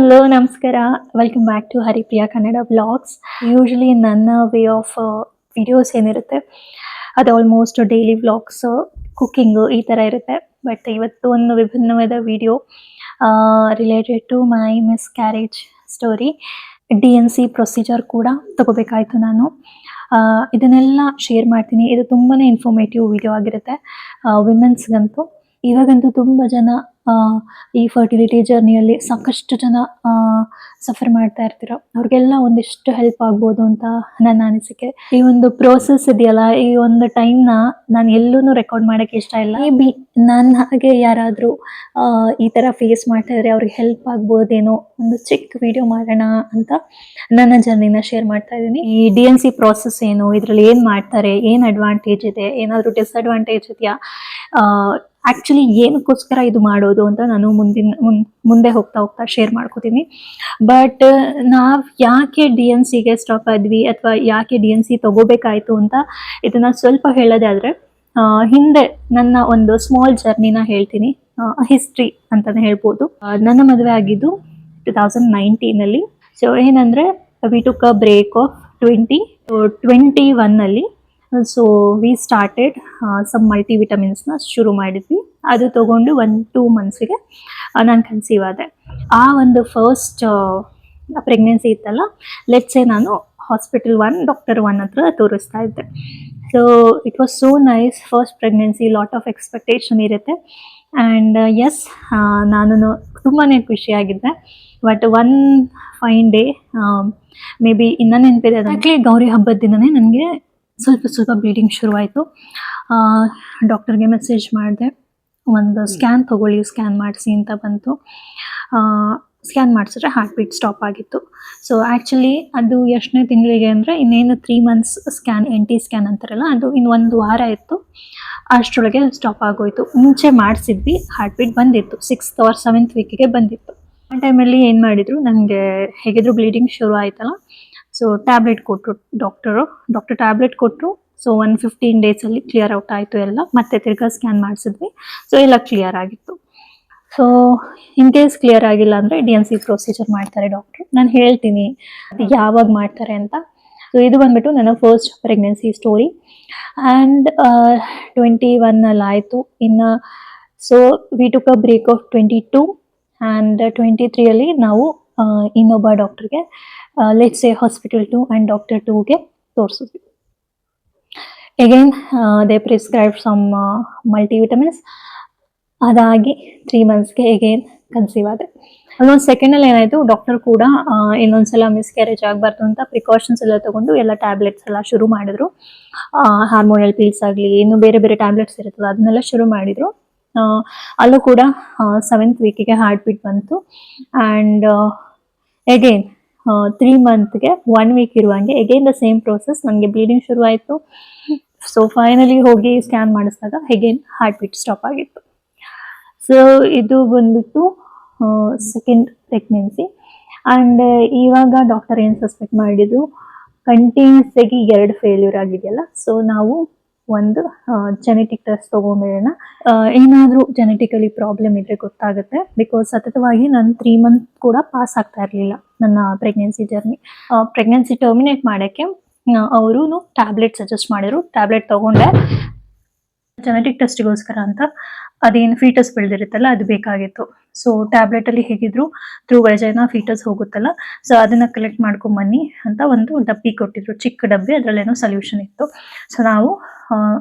Hello ನಮಸ್ಕಾರ. Welcome back to Haripriya Kannada vlogs. Usually ನನ್ನ way of videos ಏನಿರುತ್ತೆ ಅದು ಆಲ್ಮೋಸ್ಟ್ ಡೈಲಿ ವ್ಲಾಗ್ಸ್, ಕುಕ್ಕಿಂಗು ಈ ಥರ ಇರುತ್ತೆ. ಬಟ್ ಇವತ್ತು ಒಂದು ವಿಭಿನ್ನವಾದ video related to my miscarriage story. DNC procedure ಕೂಡ ತಗೋಬೇಕಾಯಿತು ನಾನು. ಇದನ್ನೆಲ್ಲ ಶೇರ್ ಮಾಡ್ತೀನಿ. ಇದು ತುಂಬಾ ಇನ್ಫಾರ್ಮೇಟಿವ್ ವಿಡಿಯೋ ಆಗಿರುತ್ತೆ ವಿಮೆನ್ಸ್ಗಂತೂ. ಇವಾಗಂತೂ ತುಂಬ ಜನ ಈ ಫರ್ಟಿಲಿಟಿ ಜರ್ನಿಯಲ್ಲಿ ಸಾಕಷ್ಟು ಜನ ಸಫರ್ ಮಾಡ್ತಾ ಇರ್ತೀರ. ಅವ್ರಿಗೆಲ್ಲ ಒಂದಿಷ್ಟು ಹೆಲ್ಪ್ ಆಗ್ಬೋದು ಅಂತ ನನ್ನ ಅನಿಸಿಕೆ. ಈ ಒಂದು ಪ್ರೋಸೆಸ್ ಇದೆಯಲ್ಲ, ಈ ಒಂದು ಟೈಮ್ನ ನಾನು ಎಲ್ಲೂ ರೆಕಾರ್ಡ್ ಮಾಡೋಕ್ಕೆ ಇಷ್ಟ ಇಲ್ಲ. ಮೇ ಬಿ ನನ್ನ ಹಾಗೆ ಯಾರಾದರೂ ಈ ಥರ ಫೇಸ್ ಮಾಡ್ತಾ ಇದ್ರೆ ಅವ್ರಿಗೆ ಹೆಲ್ಪ್ ಆಗ್ಬೋದೇನೋ, ಒಂದು ಚಿಕ್ಕ ವಿಡಿಯೋ ಮಾಡೋಣ ಅಂತ ನನ್ನ ಜರ್ನಿನ ಶೇರ್ ಮಾಡ್ತಾ ಇದ್ದೀನಿ. ಈ DNC ಪ್ರಾಸೆಸ್ ಏನು, ಇದರಲ್ಲಿ ಏನು ಮಾಡ್ತಾರೆ, ಏನು ಅಡ್ವಾಂಟೇಜ್ ಇದೆ, ಏನಾದರೂ ಡಿಸ್ಅಡ್ವಾಂಟೇಜ್ ಇದೆಯಾ, ಆ್ಯಕ್ಚುಲಿ ಏನಕ್ಕೋಸ್ಕರ ಇದು ಮಾಡೋದು ಅಂತ ನಾನು ಮುಂದೆ ಹೋಗ್ತಾ ಶೇರ್ ಮಾಡ್ಕೋತೀನಿ. ಬಟ್ ನಾವು ಯಾಕೆ DNCಗೆ ಸ್ಟಾಪ್ ಆದ್ವಿ ಅಥವಾ ಯಾಕೆ DNC ತಗೋಬೇಕಾಯಿತು ಅಂತ ಇದನ್ನು ಸ್ವಲ್ಪ ಹೇಳೋದಾದರೆ, ಹಿಂದೆ ನನ್ನ ಒಂದು ಸ್ಮಾಲ್ ಜರ್ನಿನ ಹೇಳ್ತೀನಿ. ಹಿಸ್ಟ್ರಿ ಅಂತಲೇ ಹೇಳ್ಬೋದು. ನನ್ನ ಮದುವೆ ಆಗಿದ್ದು 2019 ಸೊ ಏನಂದರೆ we took a break off 2021 so we started some ಮಲ್ಟಿವಿಟಮಿನ್ಸ್ನ ಶುರು ಮಾಡಿದ್ವಿ. ಅದು ತೊಗೊಂಡು 1-2 ಮಂತ್ಸಿಗೆ ನಾನು ಕನ್ಸೀವ್ ಆದೆ. ಆ ಒಂದು ಫಸ್ಟ್ ಪ್ರೆಗ್ನೆನ್ಸಿ ಇತ್ತಲ್ಲ, ಲೆಟ್ಸೆ ನಾನು ಹಾಸ್ಪಿಟಲ್ 1 ಡಾಕ್ಟರ್ 1 ಹತ್ರ ತೋರಿಸ್ತಾ ಇದ್ದೆ. So it was so nice. First pregnancy, lot of expectation ಇರುತ್ತೆ. ಆ್ಯಂಡ್ ಎಸ್, ನಾನು ತುಂಬಾ ಖುಷಿಯಾಗಿದ್ದೆ. But one fine day, maybe ಇನ್ನೂ ನೆನಪಿದೆ, ಅದಕ್ಕೆ ಗೌರಿ ಹಬ್ಬದ ದಿನವೇ ನನಗೆ ಸ್ವಲ್ಪ ಬ್ಲೀಡಿಂಗ್ ಶುರುವಾಯಿತು. ಡಾಕ್ಟರ್ಗೆ ಮೆಸೇಜ್ ಮಾಡಿದೆ, ಒಂದು ಸ್ಕ್ಯಾನ್ ತೊಗೊಳ್ಳಿ, ಸ್ಕ್ಯಾನ್ ಮಾಡಿಸಿ ಅಂತ ಬಂತು. ಸ್ಕ್ಯಾನ್ ಮಾಡಿಸಿದ್ರೆ ಹಾರ್ಟ್ ಬೀಟ್ ಸ್ಟಾಪ್ ಆಗಿತ್ತು. ಸೊ ಆ್ಯಕ್ಚುಲಿ ಅದು ಎಷ್ಟನೇ ತಿಂಗಳಿಗೆ ಅಂದರೆ, ಇನ್ನೇನು 3 ಮಂತ್ಸ್ ಸ್ಕ್ಯಾನ್, NT ಸ್ಕ್ಯಾನ್ ಅಂತಾರಲ್ಲ, ಅದು ಇನ್ನು 1 ವಾರ ಇತ್ತು, ಅಷ್ಟರೊಳಗೆ ಸ್ಟಾಪ್ ಆಗೋಯಿತು. ಮುಂಚೆ ಮಾಡಿಸಿದ್ವಿ, ಹಾರ್ಟ್ ಬೀಟ್ ಬಂದಿತ್ತು, 6th or 7th ವೀಕಿಗೆ ಬಂದಿತ್ತು. ಆ ಟೈಮಲ್ಲಿ ಏನು ಮಾಡಿದರು, ನನಗೆ ಹೇಗಿದ್ರು ಬ್ಲೀಡಿಂಗ್ ಶುರು ಆಯ್ತಲ್ಲ, ಸೊ ಟ್ಯಾಬ್ಲೆಟ್ ಕೊಟ್ಟರು ಡಾಕ್ಟರ್ ಟ್ಯಾಬ್ಲೆಟ್ ಕೊಟ್ಟರು. ಸೊ 15 ಡೇಸಲ್ಲಿ ಕ್ಲಿಯರ್ ಔಟ್ ಆಯಿತು ಎಲ್ಲ. ಮತ್ತೆ ತಿರ್ಗಾ ಸ್ಕ್ಯಾನ್ ಮಾಡಿಸಿದ್ವಿ, ಸೊ ಎಲ್ಲ ಕ್ಲಿಯರ್ ಆಗಿತ್ತು. ಸೊ ಇನ್ ಕೇಸ್ ಕ್ಲಿಯರ್ ಆಗಿಲ್ಲ ಅಂದರೆ DNC ಪ್ರೊಸೀಜರ್ ಮಾಡ್ತಾರೆ ಡಾಕ್ಟ್ರು. ನಾನು ಹೇಳ್ತೀನಿ ಅದು ಯಾವಾಗ ಮಾಡ್ತಾರೆ ಅಂತ. ಸೊ ಇದು ಬಂದುಬಿಟ್ಟು ನನ್ನ ಫಸ್ಟ್ ಪ್ರೆಗ್ನೆನ್ಸಿ ಸ್ಟೋರಿ. ಆ್ಯಂಡ್ 21 ಆಯಿತು. ಇನ್ನು so we took a break off 22 and 23 ನಾವು ಇನ್ನೊಬ್ಬ ಡಾಕ್ಟ್ರಿಗೆ, let's say hospital 2 and doctor 2ಗೆ ತೋರಿಸಿದ್ವಿ. ಎಗೈನ್ ದೇ ಪ್ರಿಸ್ಕ್ರೈಬ್ ಸಮ್ ಮಲ್ಟಿವಿಟಮಿನ್ಸ್. ಅದಾಗಿ 3 ಮಂತ್ಸ್ಗೆ ಎಗೈನ್ ಕನ್ಸೀವ್ ಆದೆ. ಅಲ್ಲೊಂದು ಸೆಕೆಂಡಲ್ಲಿ ಏನಾಯಿತು, ಡಾಕ್ಟರ್ ಕೂಡ ಇನ್ನೊಂದ್ಸಲ ಮಿಸ್ಕ್ಯಾರೇಜ್ ಆಗಬಾರ್ದು ಅಂತ ಪ್ರಿಕಾಷನ್ಸ್ ಎಲ್ಲ ತೊಗೊಂಡು ಎಲ್ಲ ಟ್ಯಾಬ್ಲೆಟ್ಸ್ ಎಲ್ಲ ಶುರು ಮಾಡಿದ್ರು. ಹಾರ್ಮೋನಲ್ ಪೀಲ್ಸ್ ಆಗಲಿ, ಇನ್ನು ಬೇರೆ ಬೇರೆ ಟ್ಯಾಬ್ಲೆಟ್ಸ್ ಇರುತ್ತಲ್ಲ, ಅದನ್ನೆಲ್ಲ ಶುರು ಮಾಡಿದರು. ಅಲ್ಲೂ ಕೂಡ 7th ವೀಕಿಗೆ ಹಾರ್ಟ್ ಬೀಟ್ ಬಂತು. ಆ್ಯಂಡ್ ಎಗೈನ್ 3 ಮಂತ್ಗೆ 1 ವೀಕ್ ಇರುವಂಗೆ ಎಗೈನ್ ದ ಸೇಮ್ ಪ್ರೋಸೆಸ್, ನನಗೆ ಬ್ಲೀಡಿಂಗ್ ಶುರು ಆಯಿತು. ಸೊ ಫೈನಲಿ ಹೋಗಿ ಸ್ಕ್ಯಾನ್ ಮಾಡಿಸಿದಾಗ ಎಗೈನ್ ಹಾರ್ಟ್ ಬೀಟ್ ಸ್ಟಾಪ್ ಆಗಿತ್ತು. ಸೊ ಇದು ಬಂದ್ಬಿಟ್ಟು ಸೆಕೆಂಡ್ ಪ್ರೆಗ್ನೆನ್ಸಿ. ಆ್ಯಂಡ್ ಇವಾಗ ಡಾಕ್ಟರ್ ಏನು ಸಸ್ಪೆಕ್ಟ್ ಮಾಡಿದ್ರು, ಕಂಟಿನ್ಯೂಸ್ ಆಗಿ 2 ಫೇಲ್ಯೂರ್ ಆಗಿದೆಯಲ್ಲ, ಸೊ ನಾವು ಒಂದು ಜೆನೆಟಿಕ್ ಟೆಸ್ಟ್ ತೊಗೊಂಬಿಡೋಣ. ಏನಾದರೂ ಜೆನೆಟಿಕಲಿ ಪ್ರಾಬ್ಲಮ್ ಇದ್ದರೆ ಗೊತ್ತಾಗುತ್ತೆ. ಬಿಕಾಸ್ ಸತತವಾಗಿ ನಾನು 3 ಮಂತ್ ಕೂಡ ಪಾಸ್ ಆಗ್ತಾ ಇರಲಿಲ್ಲ ನನ್ನ ಪ್ರೆಗ್ನೆನ್ಸಿ ಜರ್ನಿ. ಪ್ರೆಗ್ನೆನ್ಸಿ ಟರ್ಮಿನೇಟ್ ಮಾಡೋಕ್ಕೆ ಅವರು ಟ್ಯಾಬ್ಲೆಟ್ ಸಜೆಸ್ಟ್ ಮಾಡಿದರು. ಟ್ಯಾಬ್ಲೆಟ್ ತೊಗೊಂಡೆ ಜೆನೆಟಿಕ್ ಟೆಸ್ಟಿಗೋಸ್ಕರ ಅಂತ. ಅದೇನು ಫೀಟಸ್ ಬೆಳೆದಿರುತ್ತಲ್ಲ, ಅದು ಬೇಕಾಗಿತ್ತು. ಸೊ ಟ್ಯಾಬ್ಲೆಟಲ್ಲಿ ಹೇಗಿದ್ರು ಥ್ರೂ ವೈಜೈನಾ ಫೀಟಸ್ ಹೋಗುತ್ತಲ್ಲ, ಸೊ ಅದನ್ನು ಕಲೆಕ್ಟ್ ಮಾಡ್ಕೊಂಬನ್ನಿ ಅಂತ ಒಂದು ಡಬ್ಬಿ ಕೊಟ್ಟಿದ್ರು, ಚಿಕ್ಕ ಡಬ್ಬಿ, ಅದರಲ್ಲೇನೋ ಸೊಲ್ಯೂಷನ್ ಇತ್ತು. ಸೊ ನಾವು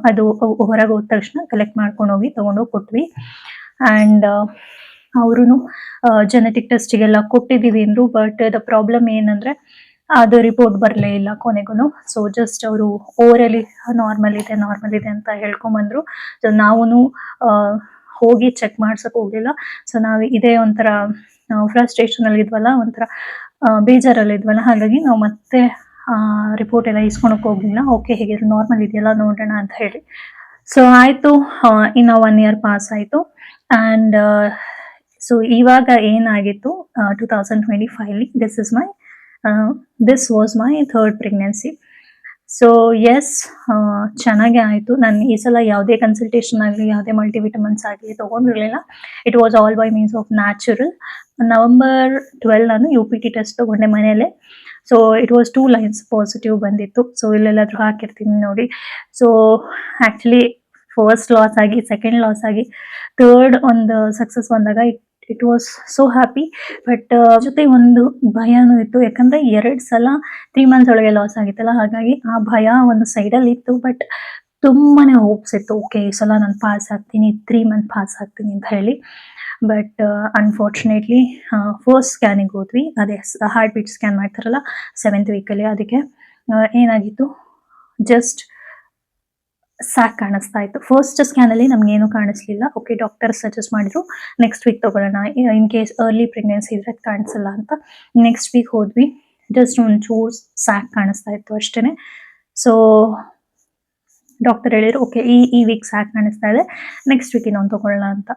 ಅದು ಹೊರಗೆ ಹೋದ ತಕ್ಷಣ ಕಲೆಕ್ಟ್ ಮಾಡ್ಕೊಂಡು ಹೋಗಿ ತೊಗೊಂಡೋಗಿ ಕೊಟ್ವಿ. ಆ್ಯಂಡ್ ಅವರು ಜೆನೆಟಿಕ್ ಟೆಸ್ಟಿಗೆಲ್ಲ ಕೊಟ್ಟಿದ್ದೀವಿ ಅಂದರು. ಬಟ್ ದ ಪ್ರಾಬ್ಲಮ್ ಏನಂದರೆ, ಅದು ರಿಪೋರ್ಟ್ ಬರಲೇ ಇಲ್ಲ ಕೊನೆಗೂ. ಸೊ ಜಸ್ಟ್ ಅವರು ಓವರಲ್ಲಿ ನಾರ್ಮಲ್ ಇದೆ ಅಂತ ಹೇಳ್ಕೊಂಬಂದರು. ಸೊ ನಾವು ಹೋಗಿ ಚೆಕ್ ಮಾಡ್ಸೋಕೆ ಹೋಗಲಿಲ್ಲ. ಸೊ ನಾವು ಇದೇ ಒಂಥರ ಫ್ರಸ್ಟ್ರೇಷನಲ್ಲಿ ಇದ್ವಲ್ಲ, ಒಂಥರ ಬೇಜಾರಲ್ಲಿದ್ವಲ್ಲ, ಹಾಗಾಗಿ ನಾವು ಮತ್ತೆ ರಿಪೋರ್ಟ್ ಎಲ್ಲ ಇಸ್ಕೊಳಕ್ಕೆ ಹೋಗಲಿಲ್ಲ. ಓಕೆ, ಹೇಗಿದ್ರು ನಾರ್ಮಲ್ ಇದೆಯಲ್ಲ, ನೋಡೋಣ ಅಂತ ಹೇಳಿ. ಸೊ ಆಯಿತು, ಇನ್ನು 1 ಇಯರ್ ಪಾಸ್ ಆಯಿತು. ಆ್ಯಂಡ್ ಸೊ ಇವಾಗ ಏನಾಗಿತ್ತು, 2025 this was my third pregnancy. So yes, ಚೆನ್ನಾಗೇ ಆಯಿತು. ನಾನು ಈ ಸಲ ಯಾವುದೇ ಕನ್ಸಲ್ಟೇಷನ್ ಆಗಲಿ, ಯಾವುದೇ ಮಲ್ಟಿವಿಟಮಿನ್ಸ್ ಆಗಲಿ ತೊಗೊಂಡಿರಲಿಲ್ಲ. It was all by means of natural. November 12 ನಾನು UPT ಟೆಸ್ಟ್ ತೊಗೊಂಡೆ ಮನೆಯಲ್ಲೇ. So it was 2 lines positive ಬಂದಿತ್ತು. ಸೊ ಇಲ್ಲೆಲ್ಲಾದರೂ ಹಾಕಿರ್ತೀನಿ ನೋಡಿ. ಸೊ ಆ್ಯಕ್ಚುಲಿ ಫಸ್ಟ್ ಲಾಸ್ ಆಗಿ, ಸೆಕೆಂಡ್ ಲಾಸ್ ಆಗಿ, ಥರ್ಡ್ ಒಂದು ಸಕ್ಸಸ್ ಬಂದಾಗ it was so happy. But ಜೊತೆ ಒಂದು ಭಯನೂ ಇತ್ತು, ಯಾಕಂದರೆ 2 ಸಲ 3 ಮಂತ್ಸ್ ಒಳಗೆ ಲಾಸ್ ಆಗಿತ್ತಲ್ಲ, ಹಾಗಾಗಿ ಆ ಭಯ ಒಂದು ಸೈಡಲ್ಲಿ ಇತ್ತು. ಬಟ್ ತುಂಬಾ ಹೋಪ್ಸ್ ಇತ್ತು, ಓಕೆ ಈ ಸಲ ನಾನು ಪಾಸ್ ಆಗ್ತೀನಿ, 3 ಮಂತ್ ಪಾಸ್ ಆಗ್ತೀನಿ ಅಂತ ಹೇಳಿ. ಬಟ್ ಅನ್ಫಾರ್ಚುನೇಟ್ಲಿ ಫಸ್ಟ್ ಸ್ಕ್ಯಾನಿಗೆ ಹೋದ್ವಿ, ಅದೇ ಹಾರ್ಟ್ ಬೀಟ್ ಸ್ಕ್ಯಾನ್ ಮಾಡ್ತಾರಲ್ಲ 7th ವೀಕಲ್ಲಿ. ಅದಕ್ಕೆ ಏನಾಗಿತ್ತು, ಜಸ್ಟ್ ಸ್ಯಾಕ್ ಕಾಣಿಸ್ತಾ ಇತ್ತು. ಫಸ್ಟ್ ಸ್ಕ್ಯಾನಲ್ಲಿ ನಮಗೇನು ಕಾಣಿಸ್ಲಿಲ್ಲ. ಓಕೆ, ಡಾಕ್ಟರ್ ಸಜೆಸ್ಟ್ ಮಾಡಿದ್ರು ನೆಕ್ಸ್ಟ್ ವೀಕ್ ತೊಗೊಳ್ಳೋಣ, ಇನ್ ಕೇಸ್ ಅರ್ಲಿ ಪ್ರೆಗ್ನೆನ್ಸಿ ಇದ್ರೆ ಅದು ಕಾಣಿಸಲ್ಲ ಅಂತ. ನೆಕ್ಸ್ಟ್ ವೀಕ್ ಹೋದ್ವಿ, ಜಸ್ಟ್ ಒಂಚೂರು ಸ್ಯಾಕ್ ಕಾಣಿಸ್ತಾ ಇತ್ತು ಅಷ್ಟೇ. ಸೊ ಡಾಕ್ಟರ್ ಹೇಳಿದ್ರು, ಓಕೆ ಈ ವೀಕ್ ಸ್ಯಾಕ್ ಕಾಣಿಸ್ತಾ ಇದೆ, ನೆಕ್ಸ್ಟ್ ವೀಕ್ ಇನ್ನೊಂದು ತೊಗೊಳ್ಳೋಣ ಅಂತ.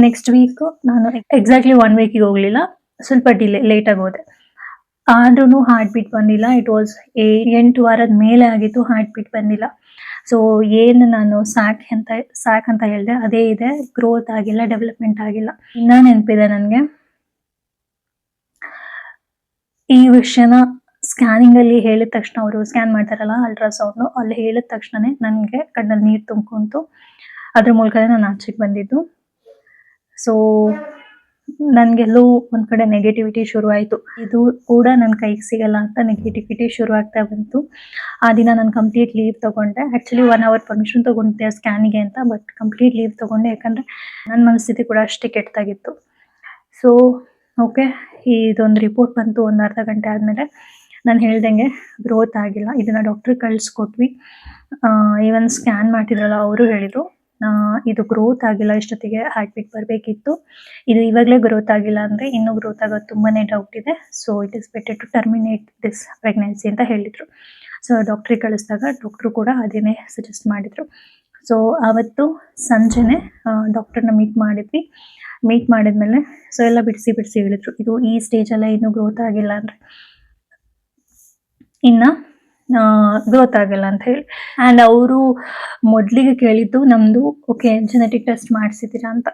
ನೆಕ್ಸ್ಟ್ ವೀಕ್ ನಾನು ಎಕ್ಸಾಕ್ಟ್ಲಿ 1 ವೀಕಿಗೆ ಹೋಗಲಿಲ್ಲ, ಸ್ವಲ್ಪ ಲೇಟಾಗಿ ಹೋದೆ. ಆದ್ರೂ ಹಾರ್ಟ್ ಬೀಟ್ ಬಂದಿಲ್ಲ. ಇಟ್ ವಾಸ್ 8 ವಾರದ ಮೇಲೆ ಆಗಿತ್ತು, ಹಾರ್ಟ್ ಬೀಟ್ ಬಂದಿಲ್ಲ. ಸೊ ಏನು ನಾನು ಸ್ಯಾಕ್ ಅಂತ ಹೇಳಿದೆ ಅದೇ ಇದೆ, ಗ್ರೋತ್ ಆಗಿಲ್ಲ, ಡೆವಲಪ್ಮೆಂಟ್ ಆಗಿಲ್ಲ. ಇನ್ನೂ ನೆನಪಿದೆ ನನಗೆ ಈ ವಿಷಯನ. ಸ್ಕ್ಯಾನಿಂಗಲ್ಲಿ ಹೇಳಿದ ತಕ್ಷಣ, ಅವರು ಸ್ಕ್ಯಾನ್ ಮಾಡ್ತಾರಲ್ಲ ಅಲ್ಟ್ರಾಸೌಂಡು, ಅಲ್ಲಿ ಹೇಳಿದ ತಕ್ಷಣನೇ ನನಗೆ ಕಣ್ಣಲ್ಲಿ ನೀರು ತುಂಬ್ಕೊಂತು. ಅದ್ರ ಮೂಲಕನೇ ನಾನು ಆಚೆಗೆ ಬಂದಿದ್ದು. ಸೊ ನನಗೆಲ್ಲೂ ಒಂದು ಕಡೆ ನೆಗೆಟಿವಿಟಿ ಶುರುವಾಯಿತು. ಇದು ಕೂಡ ನನ್ನ ಕೈಗೆ ಸಿಗಲ್ಲ ಅಂತ ನೆಗೆಟಿವಿಟಿ ಶುರುವಾಗ್ತಾ ಬಂತು. ಆ ದಿನ ನಾನು ಕಂಪ್ಲೀಟ್ ಲೀವ್ ತೊಗೊಂಡೆ. ಆ್ಯಕ್ಚುಲಿ 1 ಅವರ್ ಪರ್ಮಿಷನ್ ತೊಗೊಂಡೆ ಸ್ಕ್ಯಾನಿಗೆ ಅಂತ, ಬಟ್ ಕಂಪ್ಲೀಟ್ ಲೀವ್ ತೊಗೊಂಡೆ, ಯಾಕಂದರೆ ನನ್ನ ಮನಸ್ಥಿತಿ ಕೂಡ ಅಷ್ಟೇ ಕೆಟ್ಟಾಗಿತ್ತು. ಸೊ ಓಕೆ, ಇದೊಂದು ರಿಪೋರ್ಟ್ ಬಂತು ಒಂದು ಅರ್ಧ ಗಂಟೆ ಆದಮೇಲೆ. ನಾನು ಹೇಳ್ದಂಗೆ ಗ್ರೋತ್ ಆಗಿಲ್ಲ. ಇದನ್ನು ಡಾಕ್ಟ್ರಿಗೆ ಕಳಿಸ್ಕೊಟ್ವಿ. ಈವನ್ ಸ್ಕ್ಯಾನ್ ಮಾಡ್ತಿದ್ರಲ್ಲ ಅವರು ಹೇಳಿದರು, ಇದು ಗ್ರೋತ್ ಆಗಿಲ್ಲ, ಇಷ್ಟೊತ್ತಿಗೆ ಹಾರ್ಟ್ ಬೀಟ್ ಬರಬೇಕಿತ್ತು. ಇದು ಇವಾಗಲೇ ಗ್ರೋತ್ ಆಗಿಲ್ಲ ಅಂದರೆ ಇನ್ನೂ ಗ್ರೋತ್ ಆಗೋದು ತುಂಬಾ ಡೌಟ್ ಇದೆ. So it is better to terminate this pregnancy ಅಂತ ಹೇಳಿದರು. ಸೊ ಡಾಕ್ಟ್ರಿಗೆ ಕಳಿಸಿದಾಗ ಡಾಕ್ಟ್ರು ಕೂಡ ಅದೇನೇ ಸಜೆಸ್ಟ್ ಮಾಡಿದರು. ಸೊ ಆವತ್ತು ಸಂಜೆನೇ ಡಾಕ್ಟರ್ನ ಮೀಟ್ ಮಾಡಿದ್ವಿ. ಮೀಟ್ ಮಾಡಿದ್ಮೇಲೆ ಸೊ ಎಲ್ಲ ಬಿಡಿಸಿ ಹೇಳಿದ್ರು, ಇದು ಈ ಸ್ಟೇಜಲ್ಲೇ ಇನ್ನೂ ಗ್ರೋತ್ ಆಗಿಲ್ಲ ಅಂದರೆ ಇನ್ನು ಗ್ರೋತ್ ಆಗಿಲ್ಲ ಅಂತ ಹೇಳಿ. ಆ್ಯಂಡ್ ಅವರು ಮೊದಲಿಗೆ ಕೇಳಿದ್ದು ನಮ್ಮದು, ಓಕೆ ಜೆನೆಟಿಕ್ ಟೆಸ್ಟ್ ಮಾಡಿಸಿದ್ದೀರಾ ಅಂತ.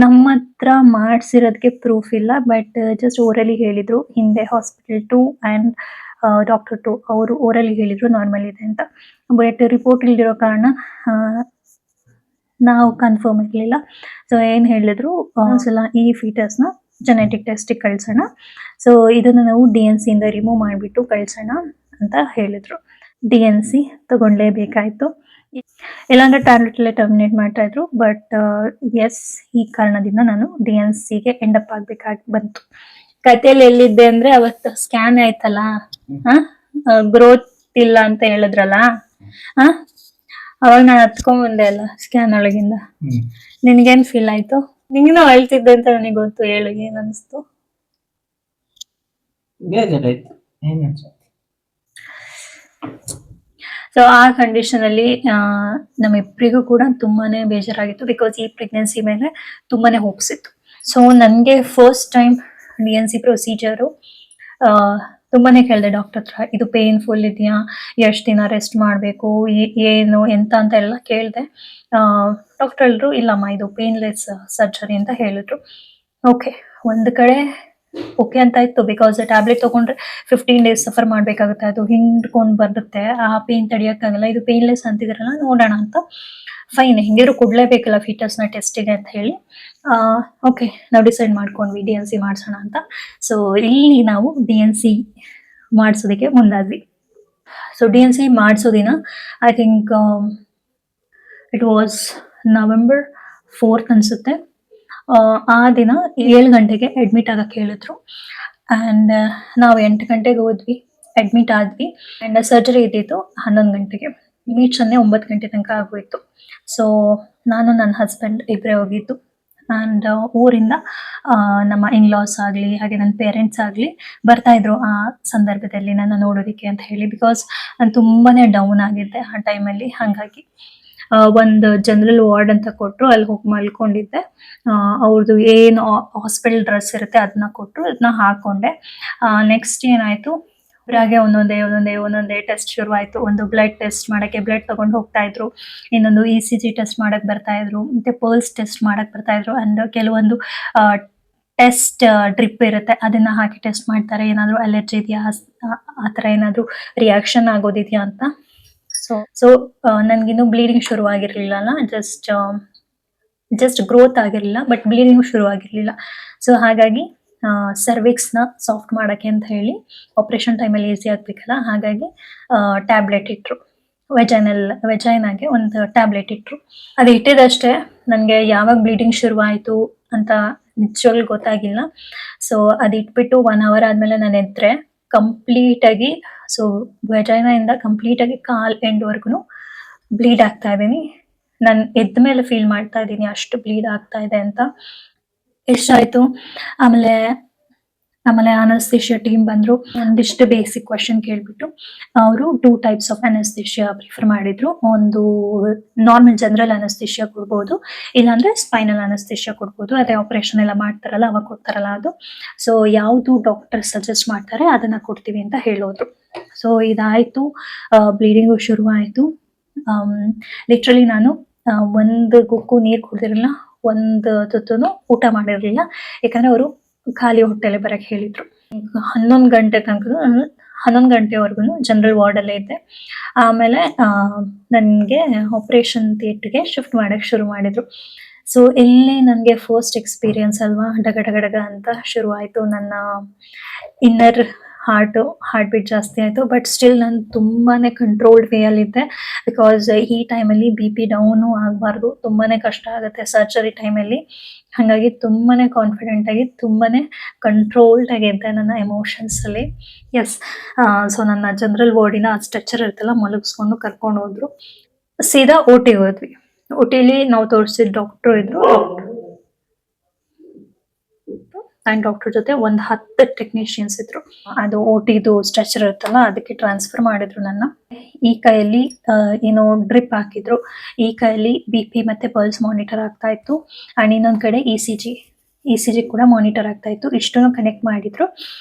ನಮ್ಮ ಹತ್ರ ಮಾಡಿಸಿರೋದಕ್ಕೆ ಪ್ರೂಫ್ ಇಲ್ಲ, ಬಟ್ ಜಸ್ಟ್ ಓರಲಿ ಹೇಳಿದರು. ಹಿಂದೆ ಹಾಸ್ಪಿಟಲ್ 2 ಆ್ಯಂಡ್ ಡಾಕ್ಟರ್ 2 ಅವರು ಓರಲಿ ಹೇಳಿದರು ನಾರ್ಮಲ್ ಇದೆ ಅಂತ. ಬಟ್ ರಿಪೋರ್ಟ್ ಇಲ್ದಿರೋ ಕಾರಣ ನಾವು ಕನ್ಫರ್ಮ್ ಇರಲಿಲ್ಲ. ಸೊ ಏನು ಹೇಳಿದ್ರು, ಒಂದ್ಸಲ ಈ ಫೀಟಸ್ನ ಜೆನೆಟಿಕ್ ಟೆಸ್ಟಿಗೆ ಕಳಿಸೋಣ, ಸೊ ಇದನ್ನು ನಾವು DNCಯಿಂದ ರಿಮೂವ್ ಮಾಡಿಬಿಟ್ಟು ಕಳಿಸೋಣ ಅಂತ ಹೇಳಿದರು. DNC ತಗೊಳ್ಳೇಬೇಕಾಯಿತು, ಇಲ್ಲಾಂದರೆ ಟ್ಯಾಬ್ಲೆಟಲ್ಲೇ ಟರ್ಮಿನೇಟ್ ಮಾಡ್ತಾಯಿದ್ರು. ಬಟ್ ಎಸ್, ಈ ಕಾರಣದಿಂದ ನಾನು DNCಗೆ ಎಂಡಪ್ ಆಗಬೇಕಾಗಿ ಬಂತು. ಕಥೆಯಲ್ಲಿ ಎಲ್ಲಿದ್ದೆ ಅಂದರೆ, ಅವತ್ತು ಸ್ಕ್ಯಾನ್ ಆಯ್ತಲ್ಲ, ಗ್ರೋತ್ ಇಲ್ಲ ಅಂತ ಹೇಳಿದ್ರಲ್ಲ, ಅವಾಗ ನಾನು ಹತ್ಕೊಂಡ್ಬಂದೆ ಅಲ್ಲ ಸ್ಕ್ಯಾನ್ ಒಳಗಿಂದ. ನಿನ್ಗೇನು ಫೀಲ್ ಆಯ್ತು? ನಿಂಗೂ ಅಳ್ತಿದ್ದೆ ಅಂತ ನನಗೆ ಗೊತ್ತು, ಹೇಳು ಏನು ಅನಿಸ್ತು? ಸೊ ಆ ಕಂಡೀಷನಲ್ಲಿ ನಮ್ಮಿಬ್ಬರಿಗೂ ಕೂಡ ತುಂಬಾನೇ ಬೇಜಾರಾಗಿತ್ತು. ಬಿಕಾಸ್ ಈ ಪ್ರೆಗ್ನೆನ್ಸಿ ಮೇಲೆ ತುಂಬಾನೇ ಹೋಪ್ಸ್ ಇತ್ತು. ಸೊ ನನಗೆ ಫಸ್ಟ್ ಟೈಮ್ DNC ಪ್ರೊಸೀಜರು ತುಂಬಾನೇ ಕೇಳಿದೆ ಡಾಕ್ಟರ್ ಹತ್ರ, ಇದು ಪೇನ್ಫುಲ್ ಇದೆಯಾ, ಎಷ್ಟು ದಿನ ರೆಸ್ಟ್ ಮಾಡಬೇಕು, ಏನು ಎಂತ ಅಂತ ಎಲ್ಲ ಕೇಳಿದೆ. ಡಾಕ್ಟರ್ ಹೇಳಿದ್ರು, ಇಲ್ಲಮ್ಮ ಇದು ಪೇನ್ಲೆಸ್ ಸರ್ಜರಿ ಅಂತ ಹೇಳಿದ್ರು. ಓಕೆ, ಒಂದು ಕಡೆ ಓಕೆ ಅಂತ ಇತ್ತು, ಬಿಕಾಸ್ ಟ್ಯಾಬ್ಲೆಟ್ ತೊಗೊಂಡ್ರೆ 15 ಡೇಸ್ ಸಫರ್ ಮಾಡಬೇಕಾಗುತ್ತೆ, ಅದು ಹಿಂಡ್ಕೊಂಡು ಬರುತ್ತೆ, ಆ ಪೇನ್ ತಡಿಯೋಕ್ಕಾಗಲ್ಲ. ಇದು ಪೇನ್ಲೆಸ್ ಅಂತಿದ್ರಲ್ಲ, ನೋಡೋಣ ಅಂತ. ಫೈನ್, ಹೆಂಗಿರು ಕೊಡಲೇಬೇಕಲ್ಲ ಫೀಟಸ್ನ ಟೆಸ್ಟಿಗೆ ಅಂತ ಹೇಳಿ ಓಕೆ ನಾವು ಡಿಸೈಡ್ ಮಾಡ್ಕೊಂಡ್ವಿ DNC ಮಾಡಿಸೋಣ ಅಂತ. ಸೊ ಇಲ್ಲಿ ನಾವು DNC ಮಾಡಿಸೋದಕ್ಕೆ ಮುಂದಾದ್ವಿ. ಸೊ DNC ಮಾಡಿಸೋ ದಿನ I think it was November 4th ಅನಿಸುತ್ತೆ. ಆ ದಿನ 7 ಗಂಟೆಗೆ ಅಡ್ಮಿಟ್ ಆಗಕ್ಕೆ ಹೇಳಿದ್ರು. ಆ್ಯಂಡ್ ನಾವು 8 ಗಂಟೆಗೆ ಹೋದ್ವಿ, ಅಡ್ಮಿಟ್ ಆದ್ವಿ. ಆ್ಯಂಡ್ ಸರ್ಜರಿ ಇದ್ದಿದ್ದು 11 ಗಂಟೆಗೆ, ಮೀಟ್ಸನ್ನೇ 9 ಗಂಟೆ ತನಕ ಆಗೋಯಿತು. ಸೊ ನಾನು ನನ್ನ ಹಸ್ಬೆಂಡ್ ಇಬ್ಬರೇ ಹೋಗಿದ್ದು. ಆ್ಯಂಡ್ ಊರಿಂದ ನಮ್ಮ ಇನ್ಲಾಸ್ ಆಗಲಿ ಹಾಗೆ ನನ್ನ ಪೇರೆಂಟ್ಸ್ ಆಗಲಿ ಬರ್ತಾಯಿದ್ರು ಆ ಸಂದರ್ಭದಲ್ಲಿ ನನ್ನ ನೋಡೋದಕ್ಕೆ ಅಂತ ಹೇಳಿ. ಬಿಕಾಸ್ ನಾನು ತುಂಬಾ ಡೌನ್ ಆಗಿದ್ದೆ ಆ ಟೈಮಲ್ಲಿ. ಹಾಗಾಗಿ ಒಂದು ಜನರಲ್ ವಾರ್ಡ್ ಅಂತ ಕೊಟ್ಟರು, ಅಲ್ಲಿ ಹೋಗಿ ಮಲ್ಕೊಂಡಿದ್ದೆ. ಅವ್ರದ್ದು ಏನು ಹಾಸ್ಪಿಟಲ್ ಡ್ರೆಸ್ ಇರುತ್ತೆ ಅದನ್ನ ಕೊಟ್ಟರು, ಅದನ್ನ ಹಾಕ್ಕೊಂಡೆ. ನೆಕ್ಸ್ಟ್ ಏನಾಯಿತು, ಹಾಗೆ ಒಂದೊಂದೇ ಟೆಸ್ಟ್ ಶುರುವಾಯಿತು. ಒಂದು ಬ್ಲಡ್ ಟೆಸ್ಟ್ ಮಾಡೋಕ್ಕೆ ಬ್ಲಡ್ ತೊಗೊಂಡು ಹೋಗ್ತಾ ಇದ್ರು, ಇನ್ನೊಂದು ECG ಟೆಸ್ಟ್ ಮಾಡಕ್ಕೆ ಬರ್ತಾ ಇದ್ರು, ಮತ್ತೆ ಪಲ್ಸ್ ಟೆಸ್ಟ್ ಮಾಡಕ್ಕೆ ಬರ್ತಾ ಇದ್ರು. ಅಂಡ್ ಕೆಲವೊಂದು ಟೆಸ್ಟ್ ಡ್ರಿಪ್ ಇರುತ್ತೆ, ಅದನ್ನ ಹಾಕಿ ಟೆಸ್ಟ್ ಮಾಡ್ತಾರೆ, ಏನಾದರೂ ಅಲರ್ಜಿ ಇದೆಯಾ, ಆ ಥರ ಏನಾದರೂ ರಿಯಾಕ್ಷನ್ ಆಗೋದಿದೆಯಾ ಅಂತ. ಸೊ ನನಗಿನ್ನೂ ಬ್ಲೀಡಿಂಗ್ ಶುರುವಾಗಿರಲಿಲ್ಲ, ಜಸ್ಟ್ ಗ್ರೋತ್ ಆಗಿರಲಿಲ್ಲ, ಬಟ್ ಬ್ಲೀಡಿಂಗ್ ಶುರುವಾಗಿರಲಿಲ್ಲ. ಸೊ ಹಾಗಾಗಿ ಸರ್ವಿಕ್ಸ್ನ ಸಾಫ್ಟ್ ಮಾಡೋಕ್ಕೆ ಅಂತ ಹೇಳಿ ಆಪ್ರೇಷನ್ ಟೈಮಲ್ಲಿ ಈಸಿ ಆಗಬೇಕಲ್ಲ, ಹಾಗಾಗಿ ಟ್ಯಾಬ್ಲೆಟ್ ಇಟ್ಟರು. ವೆಜೈನಾಗೆ ಒಂದು ಟ್ಯಾಬ್ಲೆಟ್ ಇಟ್ಟರು. ಅದು ಇಟ್ಟಿದ್ದಷ್ಟೇ ನನಗೆ ಯಾವಾಗ ಬ್ಲೀಡಿಂಗ್ ಶುರುವಾಯಿತು ಅಂತ ನಿಜವಾಗ್ಲೂ ಗೊತ್ತಾಗಿಲ್ಲ. ಸೊ ಅದು ಇಟ್ಬಿಟ್ಟು 1 hour ಆದಮೇಲೆ ನಾನು ಎದ್ದರೆ ಕಂಪ್ಲೀಟಾಗಿ, ಸೊ ವೆಜೈನಾಯಿಂದ ಕಂಪ್ಲೀಟಾಗಿ ಕಾಲ್ ಎಂಡ್ವರೆಗೂ ಬ್ಲೀಡ್ ಆಗ್ತಾ ಇದ್ದೀನಿ. ನಾನು ಎದ್ದ ಮೇಲೆ ಫೀಲ್ ಮಾಡ್ತಾ ಇದ್ದೀನಿ ಅಷ್ಟು ಬ್ಲೀಡ್ ಆಗ್ತಾ ಇದೆ ಅಂತ. ಎಷ್ಟಾಯಿತು. ಆಮೇಲೆ ಅನಸ್ತೇಷಿಯಾ ಟೀಮ್ ಬಂದರು. ಒಂದಿಷ್ಟು ಬೇಸಿಕ್ ಕ್ವೆಶನ್ ಕೇಳಿಬಿಟ್ಟು ಅವರು 2 types ಆಫ್ ಅನಸ್ತೇಷಿಯಾ ಪ್ರಿಫರ್ ಮಾಡಿದರು. ಒಂದು ನಾರ್ಮಲ್ ಜನರಲ್ ಅನಸ್ತೇಷಿಯಾ ಕೊಡ್ಬೋದು, ಇಲ್ಲಾಂದರೆ ಸ್ಪೈನಲ್ ಅನಸ್ತೇಷಿಯಾ ಕೊಡ್ಬೋದು. ಅದೇ ಆಪ್ರೇಷನ್ ಎಲ್ಲ ಮಾಡ್ತಾರಲ್ಲ ಅವಾಗ ಕೊಡ್ತಾರಲ್ಲ ಅದು. ಸೊ ಯಾವುದು ಡಾಕ್ಟರ್ ಸಜೆಸ್ಟ್ ಮಾಡ್ತಾರೆ ಅದನ್ನು ಕೊಡ್ತೀವಿ ಅಂತ ಹೇಳೋದ್ರು. ಸೊ ಇದಾಯಿತು, ಬ್ಲೀಡಿಂಗು ಶುರುವಾಯಿತು. ಲಿಟ್ರಲಿ ನಾನು ಒಂದು ಗುಕ್ಕು ನೀರು ಕುಡ್ದಿರಲಿಲ್ಲ, ಒಂದು ತುತ್ತೂ ಊಟ ಮಾಡಿರಲಿಲ್ಲ. ಯಾಕಂದರೆ ಅವರು ಖಾಲಿ ಹೊಟ್ಟೆಲೆ ಬರೋಕ್ಕೆ ಹೇಳಿದರು. 11 ಗಂಟೆ ತನಕ 11 ಗಂಟೆವರೆಗೂ ಜನರಲ್ ವಾರ್ಡಲ್ಲೇ ಇದ್ದೆ. ಆಮೇಲೆ ನನಗೆ ಆಪ್ರೇಷನ್ ಥಿಯೇಟ್ರಿಗೆ ಶಿಫ್ಟ್ ಮಾಡೋಕ್ಕೆ ಶುರು ಮಾಡಿದರು. ಸೊ ಇಲ್ಲಿ ನನಗೆ ಫಸ್ಟ್ ಎಕ್ಸ್ಪೀರಿಯನ್ಸ್ ಅಲ್ವಾ, ಡಗ ಅಂತ ಶುರುವಾಯಿತು. ನನ್ನ ಇನ್ನರ್ ಹಾರ್ಟ್ ಬೀಟ್ ಜಾಸ್ತಿ ಆಯಿತು. ಬಟ್ ಸ್ಟಿಲ್ ನಾನು ತುಂಬಾ ಕಂಟ್ರೋಲ್ಡ್ ವೇಯಲ್ಲಿದ್ದೆ, ಬಿಕಾಸ್ ಈ ಟೈಮಲ್ಲಿ BP ಡೌನು ಆಗಬಾರ್ದು, ತುಂಬಾ ಕಷ್ಟ ಆಗುತ್ತೆ ಸರ್ಜರಿ ಟೈಮಲ್ಲಿ. ಹಾಗಾಗಿ ತುಂಬಾ ಕಾನ್ಫಿಡೆಂಟಾಗಿ, ತುಂಬಾ ಕಂಟ್ರೋಲ್ಡಾಗಿ ಇದ್ದೆ ನನ್ನ ಎಮೋಷನ್ಸಲ್ಲಿ. ಎಸ್. ಸೊ ನನ್ನ ಜನರಲ್ ವಾರ್ಡಿನ ಸ್ಟ್ರೆಚರ್ ಇರ್ತಲ್ಲ ಮಲಗಿಸ್ಕೊಂಡು ಕರ್ಕೊಂಡು ಹೋದ್ರು. ಸೀದಾ OT ಹೋದ್ವಿ. OTಲಿ ನಾವು ತೋರಿಸಿದ ಡಾಕ್ಟ್ರು ಇದ್ರು, ಆ್ಯಂಡ್ ಡಾಕ್ಟರ್ ಜೊತೆ ಒಂದು 10 ಟೆಕ್ನಿಷಿಯನ್ಸ್ ಇದ್ರು. ಅದು OTದು ಸ್ಟ್ರೆಚರ್ ಇರುತ್ತಲ್ಲ ಅದಕ್ಕೆ ಟ್ರಾನ್ಸ್ಫರ್ ಮಾಡಿದ್ರು ನನ್ನ. ಈ ಕೈಯಲ್ಲಿ ಏನೋ ಡ್ರಿಪ್ ಹಾಕಿದ್ರು, ಈ ಕೈಯಲ್ಲಿ BP ಮತ್ತೆ ಪಲ್ಸ್ ಮಾನಿಟರ್ ಆಗ್ತಾ ಇತ್ತು, ಆ್ಯಂಡ್ ಇನ್ನೊಂದು ಕಡೆ ECG ಕೂಡ ಮಾನಿಟರ್ ಆಗ್ತಾ ಇತ್ತು. ಇಷ್ಟನ್ನು ಕನೆಕ್ಟ್ ಮಾಡಿದ್ರು.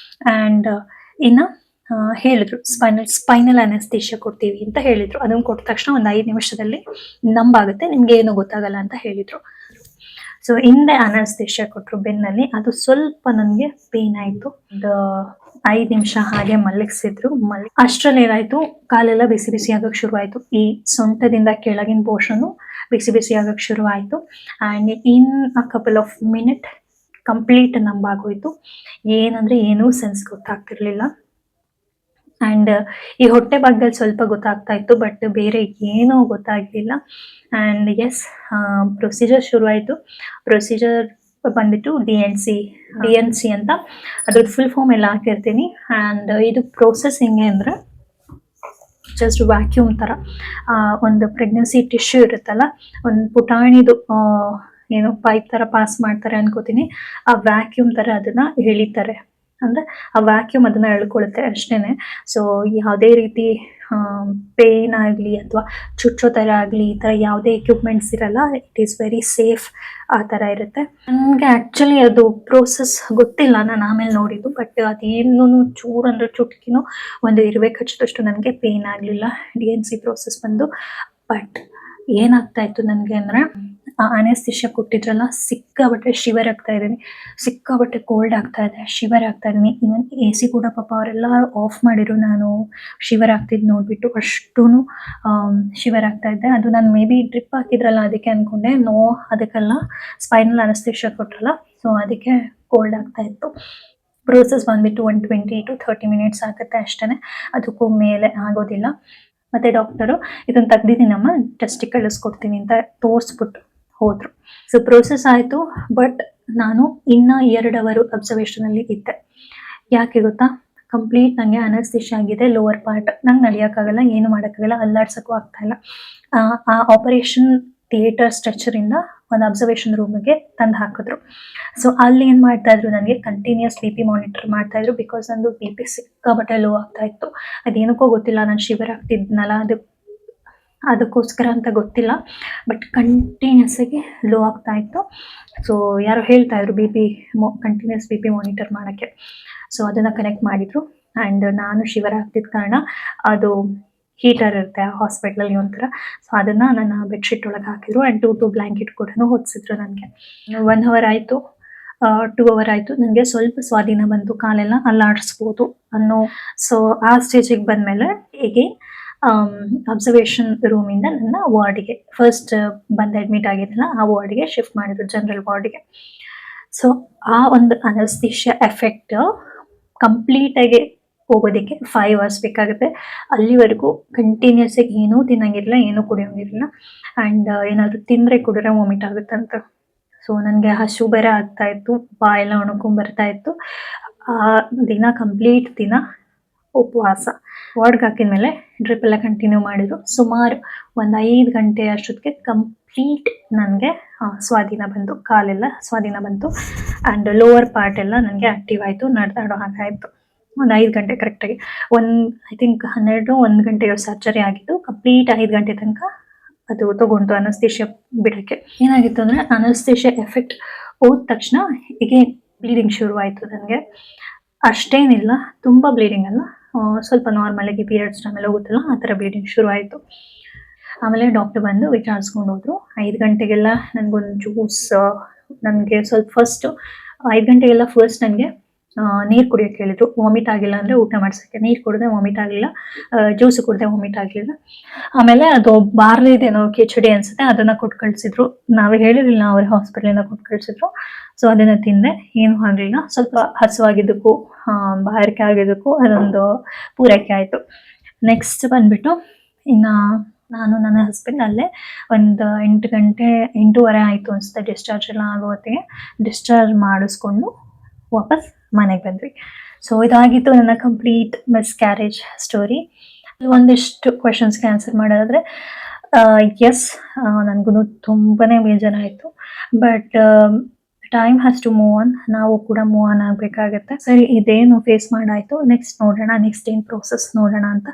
ಆ್ಯಂಡ್ ಇನ್ನು ಹೇಳಿದ್ರು ಸ್ಪೈನಲ್ ಅನಸ್ತೇಷಿಯಾ ಕೊಡ್ತೀವಿ ಅಂತ ಹೇಳಿದ್ರು. ಅದನ್ನು ಕೊಟ್ಟ ತಕ್ಷಣ ಒಂದು 5 ನಿಮಿಷದಲ್ಲಿ ನಂಬಾಗುತ್ತೆ, ನಿಮ್ಗೆ ಏನು ಗೊತ್ತಾಗಲ್ಲ ಅಂತ ಹೇಳಿದ್ರು. ಸೊ ಹಿಂದೆ ಅನಸ್ತೇಷಿಯಾ ಕೊಟ್ಟರು ಬೆನ್ನಲ್ಲಿ, ಅದು ಸ್ವಲ್ಪ ನನಗೆ ಪೇನ್ ಆಯಿತು. ಒಂದು 5 ನಿಮಿಷ ಹಾಗೆ ಮಲಗಿಸಿದ್ರು. ಅಷ್ಟರಲ್ಲಿ ಏನಾಯಿತು, ಕಾಲೆಲ್ಲ ಬಿಸಿ ಆಗೋಕ್ಕೆ ಶುರುವಾಯಿತು. ಈ ಸೊಂಟದಿಂದ ಕೆಳಗಿನ ಪೋರ್ಷನ್ನು ಬಿಸಿ ಆಗೋಕ್ಕೆ ಶುರುವಾಯಿತು. And in a couple of minute complete ನಂಬಾಗೋಯ್ತು. ಏನಂದರೆ ಏನೂ ಸೆನ್ಸ್ ಗೊತ್ತಾಗ್ತಿರ್ಲಿಲ್ಲ. ಆ್ಯಂಡ್ ಈ ಹೊಟ್ಟೆ ಭಾಗದಲ್ಲಿ ಸ್ವಲ್ಪ ಗೊತ್ತಾಗ್ತಾ ಇತ್ತು, ಬಟ್ ಬೇರೆ ಏನೂ ಗೊತ್ತಾಗಲಿಲ್ಲ. ಆ್ಯಂಡ್ ಎಸ್, ಪ್ರೊಸೀಜರ್ ಶುರುವಾಯಿತು. ಪ್ರೊಸೀಜರ್ ಬಂದ್ಬಿಟ್ಟು DNC ಅಂತ, ಅದ್ರದ್ದು ಫುಲ್ ಫಾರ್ಮ್ ಎಲ್ಲ ಹಾಕಿರ್ತೀನಿ. ಆ್ಯಂಡ್ ಇದು ಪ್ರೋಸೆಸ್ ಹೆಂಗೆ ಅಂದರೆ, ಜಸ್ಟ್ ವ್ಯಾಕ್ಯೂಮ್ ಥರ ಒಂದು ಪ್ರೆಗ್ನೆನ್ಸಿ ಟಿಶ್ಯೂ ಇರುತ್ತಲ್ಲ, ಒಂದು ಪುಟಾಣಿದು ಏನು ಪೈಪ್ ಥರ ಪಾಸ್ ಮಾಡ್ತಾರೆ ಅನ್ಕೋತೀನಿ. ಆ ವ್ಯಾಕ್ಯೂಮ್ ಥರ ಅದನ್ನು ಎಳಿತಾರೆ, ಅಂದರೆ ಆ ವ್ಯಾಕ್ಯೂಮ್ ಅದನ್ನು ಎಳ್ಕೊಳ್ಳುತ್ತೆ ಅಷ್ಟೇ. ಸೊ ಯಾವುದೇ ರೀತಿ ಪೇಯ್ನ್ ಆಗಲಿ ಅಥವಾ ಚುಚ್ಚೋ ಥರ ಆಗಲಿ ಈ ಥರ ಯಾವುದೇ ಎಕ್ವಿಪ್ಮೆಂಟ್ಸ್ ಇರಲ್ಲ. ಇಟ್ ಈಸ್ ವೆರಿ ಸೇಫ್, ಆ ಥರ ಇರುತ್ತೆ. ನನಗೆ ಆ್ಯಕ್ಚುಲಿ ಅದು ಪ್ರೋಸೆಸ್ ಗೊತ್ತಿಲ್ಲ, ನಾನು ಆಮೇಲೆ ನೋಡಿದ್ದು. ಬಟ್ ಅದೇನು ಚೂರು ಅಂದರೆ ಚುಟ್ಕಿನೂ ಒಂದು ಇರುವೆ ಕಚ್ಚಿದಷ್ಟು ನನಗೆ ಪೇಯ್ನ್ ಆಗಲಿಲ್ಲ DNC ಪ್ರೋಸೆಸ್ ಬಂದು. ಬಟ್ ಏನಾಗ್ತಾ ಇತ್ತು ನನಗೆ ಅಂದರೆ, ಆ ಅನೆಸ್ಥಿಷಿಯಾ ಕೊಟ್ಟಿದ್ರಲ್ಲ, ಸಿಕ್ಕಾಬಟ್ಟೆ ಶಿವರ್ ಆಗ್ತಾ ಇದ್ದೀನಿ, ಸಿಕ್ಕಾಬಟ್ಟೆ ಕೋಲ್ಡ್ ಆಗ್ತಾ ಇದೆ, ಶಿವರ್ ಆಗ್ತಾ ಇದ್ದೀನಿ. ಇವನ್ AC ಕೂಡ ಪಾಪ ಅವರೆಲ್ಲ ಆಫ್ ಮಾಡಿರು, ನಾನು ಶಿವರ್ ಆಗ್ತಿದ್ದು ನೋಡಿಬಿಟ್ಟು ಅಷ್ಟೂ ಶಿವರ್ ಆಗ್ತಾ ಇದ್ದೆ. ಅದು ನಾನು ಮೇ ಬಿ ಡ್ರಿಪ್ ಹಾಕಿದ್ರಲ್ಲ ಅದಕ್ಕೆ ಅಂದ್ಕೊಂಡೆ, ನೋ ಅದಕ್ಕೆಲ್ಲ, ಸ್ಪೈನಲ್ ಅನೆಸ್ಥಿಷಿಯಾ ಕೊಟ್ಟರಲ್ಲ, ಸೊ ಅದಕ್ಕೆ ಕೋಲ್ಡ್ ಆಗ್ತಾ ಇತ್ತು. ಪ್ರೋಸೆಸ್ ಬಂದುಬಿಟ್ಟು 120 to 30 minutes ಆಗುತ್ತೆ ಅಷ್ಟೇ, ಅದಕ್ಕೂ ಮೇಲೆ ಆಗೋದಿಲ್ಲ. ಮತ್ತು ಡಾಕ್ಟರು ಇದನ್ನು ತೆಗ್ದಿದ್ದೀನಮ್ಮ, ಟೆಸ್ಟಿಗೆ ಕಳಿಸ್ಕೊಡ್ತೀನಿ ಅಂತ ತೋರಿಸ್ಬಿಟ್ಟು ಹೋದರು. ಸೊ ಪ್ರೋಸೆಸ್ ಆಯಿತು. ಬಟ್ ನಾನು ಇನ್ನೂ 2 hour ಅಬ್ಸರ್ವೇಷನಲ್ಲಿ ಇದ್ದೆ. ಯಾಕೆ ಗೊತ್ತಾ, ಕಂಪ್ಲೀಟ್ ನನಗೆ ಅನಸ್ತೇಷಿಯಾ ಆಗಿದೆ. ಲೋವರ್ ಪಾರ್ಟ್ ನಂಗೆ ನಡೆಯೋಕ್ಕಾಗಲ್ಲ, ಏನು ಮಾಡೋಕ್ಕಾಗಲ್ಲ, ಅಲ್ಲಾಡ್ಸೋಕ್ಕೂ ಆಗ್ತಾಯಿಲ್ಲ. ಆ ಆಪರೇಷನ್ ಥಿಯೇಟರ್ ಸ್ಟ್ರೆಚರಿಂದ ಒಂದು ಅಬ್ಸರ್ವೇಷನ್ ರೂಮಿಗೆ ತಂದು ಹಾಕಿದ್ರು. ಸೊ ಅಲ್ಲಿ ಏನು ಮಾಡ್ತಾಯಿದ್ರು, ನನಗೆ ಕಂಟಿನ್ಯೂಸ್ BP ಮಾನಿಟರ್ ಮಾಡ್ತಾಯಿದ್ರು. ಬಿಕಾಸ್ ನಂದು BP ಸಿಕ್ಕಾಬಟ್ಟೆ ಲೋ ಆಗ್ತಾ ಇತ್ತು. ಅದೇನಕ್ಕೋ ಗೊತ್ತಿಲ್ಲ, ನಾನು ಶಿವರ್ ಆಗ್ತಿದ್ನಲ್ಲ, ಅದಕ್ಕೋಸ್ಕರ ಅಂತ ಗೊತ್ತಿಲ್ಲ, ಬಟ್ ಕಂಟಿನ್ಯೂಸ್ ಆಗಿ ಲೋ ಆಗ್ತಾ ಇತ್ತು. ಸೊ ಯಾರೋ ಹೇಳ್ತಾಯಿದ್ರು ಕಂಟಿನ್ಯೂಸ್ BP ಮಾನಿಟರ್ ಮಾಡೋಕ್ಕೆ. ಸೊ ಅದನ್ನು ಕನೆಕ್ಟ್ ಮಾಡಿದರು. ಆ್ಯಂಡ್ ನಾನು ಶಿವರ್ ಆಗ್ತಿದ್ದ ಕಾರಣ ಅದು ಹೀಟರ್ ಇರುತ್ತೆ ಆ ಹಾಸ್ಪಿಟ್ಲಲ್ಲಿ ಒಂಥರ. ಸೊ ಅದನ್ನು ನನ್ನ ಬೆಡ್ಶೀಟ್ ಒಳಗೆ ಹಾಕಿದ್ರು ಆ್ಯಂಡ್ 2 ಬ್ಲ್ಯಾಂಕೆಟ್ ಕೂಡ ಹೊದಿಸಿದ್ರು ನನಗೆ. 1 ಅವರ್ ಆಯಿತು, 2 ಅವರ್ ಆಯಿತು, ನನಗೆ ಸ್ವಲ್ಪ ಸ್ವಾಧೀನ ಬಂತು, ಕಾಲೆಲ್ಲ ಅಲ್ಲಾಡಿಸ್ಬೋದು ಅನ್ನೋ. ಸೊ ಆ ಸ್ಟೇಜಿಗೆ ಬಂದಮೇಲೆ ಎಗೇನ್ ಅಬ್ಸರ್ವೇಷನ್ ರೂಮಿಂದ ನನ್ನ ವಾರ್ಡಿಗೆ ಫಸ್ಟ್ ಬಂದು ಅಡ್ಮಿಟ್ ಆಗಿದ್ದಲ್ಲ ಆ ವಾರ್ಡಿಗೆ ಶಿಫ್ಟ್ ಮಾಡಿದ್ರು, ಜನರಲ್ ವಾರ್ಡಿಗೆ. ಸೊ ಆ ಒಂದು ಅನಸ್ತೀಶಿಯಾ ಎಫೆಕ್ಟ್ ಕಂಪ್ಲೀಟಾಗಿ ಹೋಗೋದಕ್ಕೆ 5 ಅವರ್ಸ್ ಬೇಕಾಗುತ್ತೆ. ಅಲ್ಲಿವರೆಗೂ ಕಂಟಿನ್ಯೂಸ್ ಆಗಿ ಏನೂ ತಿನ್ನಂಗಿರಲಿಲ್ಲ, ಏನೂ ಕುಡಿಯೋಂಗಿರಲಿಲ್ಲ. ಆ್ಯಂಡ್ ಏನಾದರೂ ತಿಂದರೆ ಕುಡಿದ್ರೆ ವಾಮಿಟ್ ಆಗುತ್ತಂತ. ಸೊ ನನಗೆ ಹಸು ಬೇರೆ ಆಗ್ತಾಯಿತ್ತು, ಬಾಯೆಲ್ಲ ಒಣಕೊಂಬರ್ತಾ ಇತ್ತು. ಆ ದಿನ ಕಂಪ್ಲೀಟ್ ದಿನ ಉಪವಾಸ. ವಾರ್ಡ್ಗೆ ಹಾಕಿದ್ಮೇಲೆ ಡ್ರಿಪ್ ಎಲ್ಲ ಕಂಟಿನ್ಯೂ ಮಾಡಿದ್ರು. ಸುಮಾರು ಒಂದು 5 ಗಂಟೆ ಅಷ್ಟೊತ್ತಿಗೆ ಕಂಪ್ಲೀಟ್ ನನಗೆ ಸ್ವಾಧೀನ ಬಂತು, ಕಾಲೆಲ್ಲ ಸ್ವಾಧೀನ ಬಂತು. ಆ್ಯಂಡ್ ಲೋವರ್ ಪಾರ್ಟ್ ಎಲ್ಲ ನನಗೆ ಆ್ಯಕ್ಟಿವ್ ಆಯಿತು, ನಡೆದಾಡೋ ಹಾಗಾಯಿತು. ಒಂದು 5 ಗಂಟೆ ಕರೆಕ್ಟಾಗಿ, ಐ ಥಿಂಕ್ 1 ಗಂಟೆಗೆ ಸರ್ಜರಿ ಆಗಿತ್ತು. ಕಂಪ್ಲೀಟ್ 5 ಗಂಟೆ ತನಕ ಅದು ತೊಗೊಂಡು ಅನಸ್ತೇಷಿಯಾ ಬಿಡೋಕ್ಕೆ. ಏನಾಗಿತ್ತು ಅಂದರೆ ಅನಸ್ತೇಷಿಯಾ ಎಫೆಕ್ಟ್ ಹೋದ ತಕ್ಷಣ ಹೀಗೆ ಬ್ಲೀಡಿಂಗ್ ಶುರುವಾಯಿತು ನನಗೆ. ಅಷ್ಟೇನಿಲ್ಲ, ತುಂಬ ಬ್ಲೀಡಿಂಗ್ ಅಲ್ಲ, ಸ್ವಲ್ಪ ನಾರ್ಮಲಾಗಿ ಪೀರಿಯಡ್ಸ್ ಟೈಮೆಲ್ಲ ಹೋಗುತ್ತಲ್ಲ ಆ ಥರ ಬ್ಲೀಡಿಂಗ್ ಶುರುವಾಯಿತು. ಆಮೇಲೆ ಡಾಕ್ಟರ್ ಬಂದು ವಿಚಾರಿಸ್ಕೊಂಡು ಹೋದರು. 5 ಗಂಟೆಗೆಲ್ಲ ನನಗೊಂದು ಜ್ಯೂಸ್, ನನಗೆ ಸ್ವಲ್ಪ 5 ಗಂಟೆಗೆಲ್ಲ ಫಸ್ಟ್ ನನಗೆ ನೀರು ಕುಡಿಯೋಕ್ಕೆ ಹೇಳಿದ್ರು. ವಾಮಿಟ್ ಆಗಿಲ್ಲ ಅಂದರೆ ಊಟ ಮಾಡ್ಸೋಕ್ಕೆ. ನೀರು ಕುಡಿದೆ ವಾಮಿಟ್ ಆಗಲಿಲ್ಲ, ಜ್ಯೂಸು ಕುಡಿದೆ ವಾಮಿಟ್ ಆಗಲಿಲ್ಲ. ಆಮೇಲೆ ಅದು ಬಾರ್ಲಿದೇನೋ ಕಿಚಡಿ ಅನಿಸುತ್ತೆ, ಅದನ್ನು ಕೊಟ್ಟು ಕಳಿಸಿದ್ರು. ನಾವು ಹೇಳಿರಲಿಲ್ಲ, ಅವ್ರ ಹಾಸ್ಪಿಟ್ಲಿಂದ ಕೊಟ್ಟು ಕಳಿಸಿದ್ರು. ಸೊ ಅದನ್ನು ತಿಂದೆ, ಏನೂ ಆಗಲಿಲ್ಲ. ಸ್ವಲ್ಪ ಹಸುವಾಗಿದ್ದಕ್ಕೂ ಬಾಯಾರಿಕೆ ಆಗಿದ್ದಕ್ಕೂ ಅದೊಂದು ಪೂರೈಕೆ ಆಯಿತು. ನೆಕ್ಸ್ಟ್ ಬಂದುಬಿಟ್ಟು ಇನ್ನು ನಾನು ನನ್ನ ಹಸ್ಬೆಂಡ್ ಅಲ್ಲೇ ಒಂದು 8:30 ಆಯಿತು ಅನಿಸುತ್ತೆ ಡಿಸ್ಚಾರ್ಜ್ ಎಲ್ಲ ಆಗೋ ಹೊತ್ತಿಗೆ. ಡಿಸ್ಚಾರ್ಜ್ ಮಾಡಿಸ್ಕೊಂಡು ವಾಪಸ್ ಮನೆಗೆ ಬಂದ್ವಿ. ಸೊ ಇದಾಗಿತ್ತು ನನ್ನ ಕಂಪ್ಲೀಟ್ ಮಿಸ್ಕ್ಯಾರೇಜ್ ಸ್ಟೋರಿ. ಒಂದಿಷ್ಟು ಕ್ವೆಶನ್ಸ್ಗೆ ಆನ್ಸರ್ ಮಾಡೋದಾದರೆ, ಎಸ್, ನನಗೂ ತುಂಬಾ ಬೇಜಾರಾಯಿತು. But time has to move on. ನಾವು ಕೂಡ ಮೂವ್ ಆನ್ ಆಗಬೇಕಾಗತ್ತೆ. ಸರಿ, ಇದೇನು ಫೇಸ್ ಮಾಡಾಯಿತು, ನೆಕ್ಸ್ಟ್ ನೋಡೋಣ, ನೆಕ್ಸ್ಟ್ ಏನು ಪ್ರೋಸೆಸ್ ನೋಡೋಣ ಅಂತ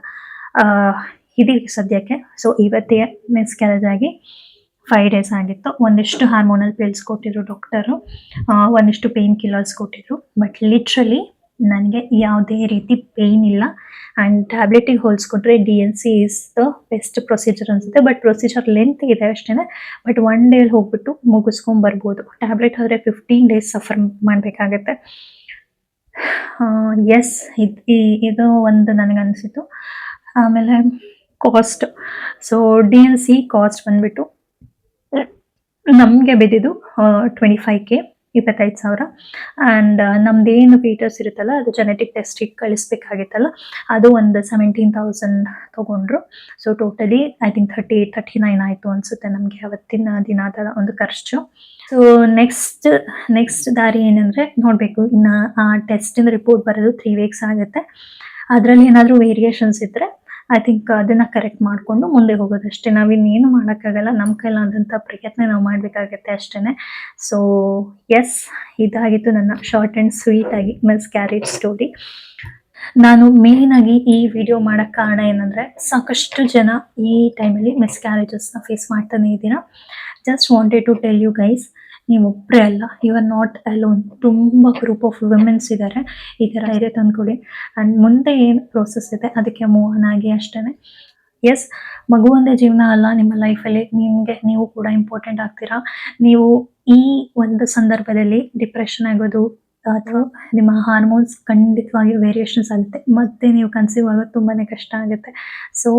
ಇದೀಗ ಸದ್ಯಕ್ಕೆ. ಸೊ ಇವತ್ತೇ ಮಿಸ್ಕ್ಯಾರೇಜ್ ಆಗಿ 5 ಡೇಸ್ ಆಗಿತ್ತು. ಒಂದಿಷ್ಟು ಹಾರ್ಮೋನಲ್ ಪಿಲ್ಸ್ ಕೊಟ್ಟಿದ್ರು ಡಾಕ್ಟರು, ಒಂದಿಷ್ಟು ಪೇನ್ ಕಿಲ್ಲರ್ಸ್ ಕೊಟ್ಟಿದ್ರು. ಬಟ್ ಲಿಟ್ರಲಿ ನನಗೆ ಯಾವುದೇ ರೀತಿ ಪೇಯ್ನ್ ಇಲ್ಲ. ಆ್ಯಂಡ್ ಟ್ಯಾಬ್ಲೆಟಿಗೆ ಹೋಲಿಸ್ಕೊಟ್ರೆ DNC is the best procedure ಅನಿಸುತ್ತೆ. ಬಟ್ ಪ್ರೊಸೀಜರ್ ಲೆಂತ್ ಇದೆ ಅಷ್ಟೇ. ಬಟ್ 1 ಡೇಲಿ ಹೋಗ್ಬಿಟ್ಟು ಮುಗಿಸ್ಕೊಂಬರ್ಬೋದು. ಟ್ಯಾಬ್ಲೆಟ್ ಆದರೆ 15 ಡೇಸ್ ಸಫರ್ ಮಾಡಬೇಕಾಗತ್ತೆ. ಎಸ್, ಇದು ಒಂದು ನನಗನ್ನಿಸಿತು. ಆಮೇಲೆ ಕಾಸ್ಟ್. ಸೊ DNC ಕಾಸ್ಟ್ ಬಂದುಬಿಟ್ಟು ನಮಗೆ ಬಿದ್ದಿದ್ದು 25K, 25,000. ಆ್ಯಂಡ್ ನಮ್ಮದೇನು ಫೀಟರ್ಸ್ ಇರುತ್ತಲ್ಲ ಅದು ಜೆನೆಟಿಕ್ ಟೆಸ್ಟಿಗೆ ಕಳಿಸ್ಬೇಕಾಗಿತ್ತಲ್ಲ, ಅದು ಒಂದು 17,000 ತೊಗೊಂಡ್ರು. ಸೊ ಟೋಟಲಿ ಐ ಥಿಂಕ್ 39 ಆಯಿತು ಅನಿಸುತ್ತೆ ನಮಗೆ ಅವತ್ತಿನ ದಿನದ ಒಂದು ಖರ್ಚು. ಸೊ ನೆಕ್ಸ್ಟ್ ದಾರಿ ಏನಂದರೆ ನೋಡಬೇಕು. ಇನ್ನು ಆ ಟೆಸ್ಟಿನ ರಿಪೋರ್ಟ್ ಬರೋದು 3 ವೀಕ್ಸ್ ಆಗುತ್ತೆ. ಅದರಲ್ಲಿ ಏನಾದರೂ ವೇರಿಯೇಷನ್ಸ್ ಇದ್ದರೆ ಐ ಥಿಂಕ್ ಅದನ್ನು ಕರೆಕ್ಟ್ ಮಾಡಿಕೊಂಡು ಮುಂದೆ ಹೋಗೋದಷ್ಟೇ. ನಾವಿನ್ನೇನು ಮಾಡೋಕ್ಕಾಗಲ್ಲ, ನಮ್ಮ ಕೈಲಾದಂಥ ಪ್ರಯತ್ನ ನಾವು ಮಾಡಬೇಕಾಗತ್ತೆ ಅಷ್ಟೇ. ಸೊ ಎಸ್, ಇದಾಗಿತ್ತು ನನ್ನ ಶಾರ್ಟ್ ಆ್ಯಂಡ್ ಸ್ವೀಟಾಗಿ ಮಿಸ್ಕ್ಯಾರೇಜ್ ಸ್ಟೋರಿ. ನಾನು ಮೇಯ್ನಾಗಿ ಈ ವಿಡಿಯೋ ಮಾಡೋಕ್ಕೆ ಕಾರಣ ಏನಂದರೆ, ಸಾಕಷ್ಟು ಜನ ಈ ಟೈಮಲ್ಲಿ ಮಿಸ್ಕ್ಯಾರೇಜಸ್ನ ಫೇಸ್ ಮಾಡ್ತಾನೆ ಇದ್ದೀರಾ. Just wanted to tell you guys, ನೀವು ಒಬ್ಬರೇ ಅಲ್ಲ, ಯು ಆರ್ ನಾಟ್ ಅಲೋನ್. ತುಂಬ ಗ್ರೂಪ್ ಆಫ್ ವಿಮೆನ್ಸ್ ಇದ್ದಾರೆ. ಈ ಥರ ಧೈರ್ಯ ತಂದ್ಕೊಡಿ. ಆ್ಯಂಡ್ ಮುಂದೆ ಏನು ಪ್ರೋಸೆಸ್ ಇದೆ ಅದಕ್ಕೆ ಮೂವ್ ಆನ್ ಆಗಿ ಅಷ್ಟೇ. ಎಸ್, ಮಗು ಒಂದೇ ಜೀವನ ಅಲ್ಲ, ನಿಮ್ಮ ಲೈಫಲ್ಲಿ ನೀವು ಕೂಡ ಇಂಪಾರ್ಟೆಂಟ್ ಆಗ್ತೀರಾ. ನೀವು ಈ ಒಂದು ಸಂದರ್ಭದಲ್ಲಿ ಡಿಪ್ರೆಷನ್ ಆಗೋದು ಅಥವಾ ನಿಮ್ಮ ಹಾರ್ಮೋನ್ಸ್ ಖಂಡಿತವಾಗಿ ವೇರಿಯೇಷನ್ಸ್ ಆಗುತ್ತೆ. ಮತ್ತು ನೀವು ಕನ್ಸೀವ್ ಆಗೋದು ತುಂಬಾ ಕಷ್ಟ ಆಗುತ್ತೆ. ಸೊ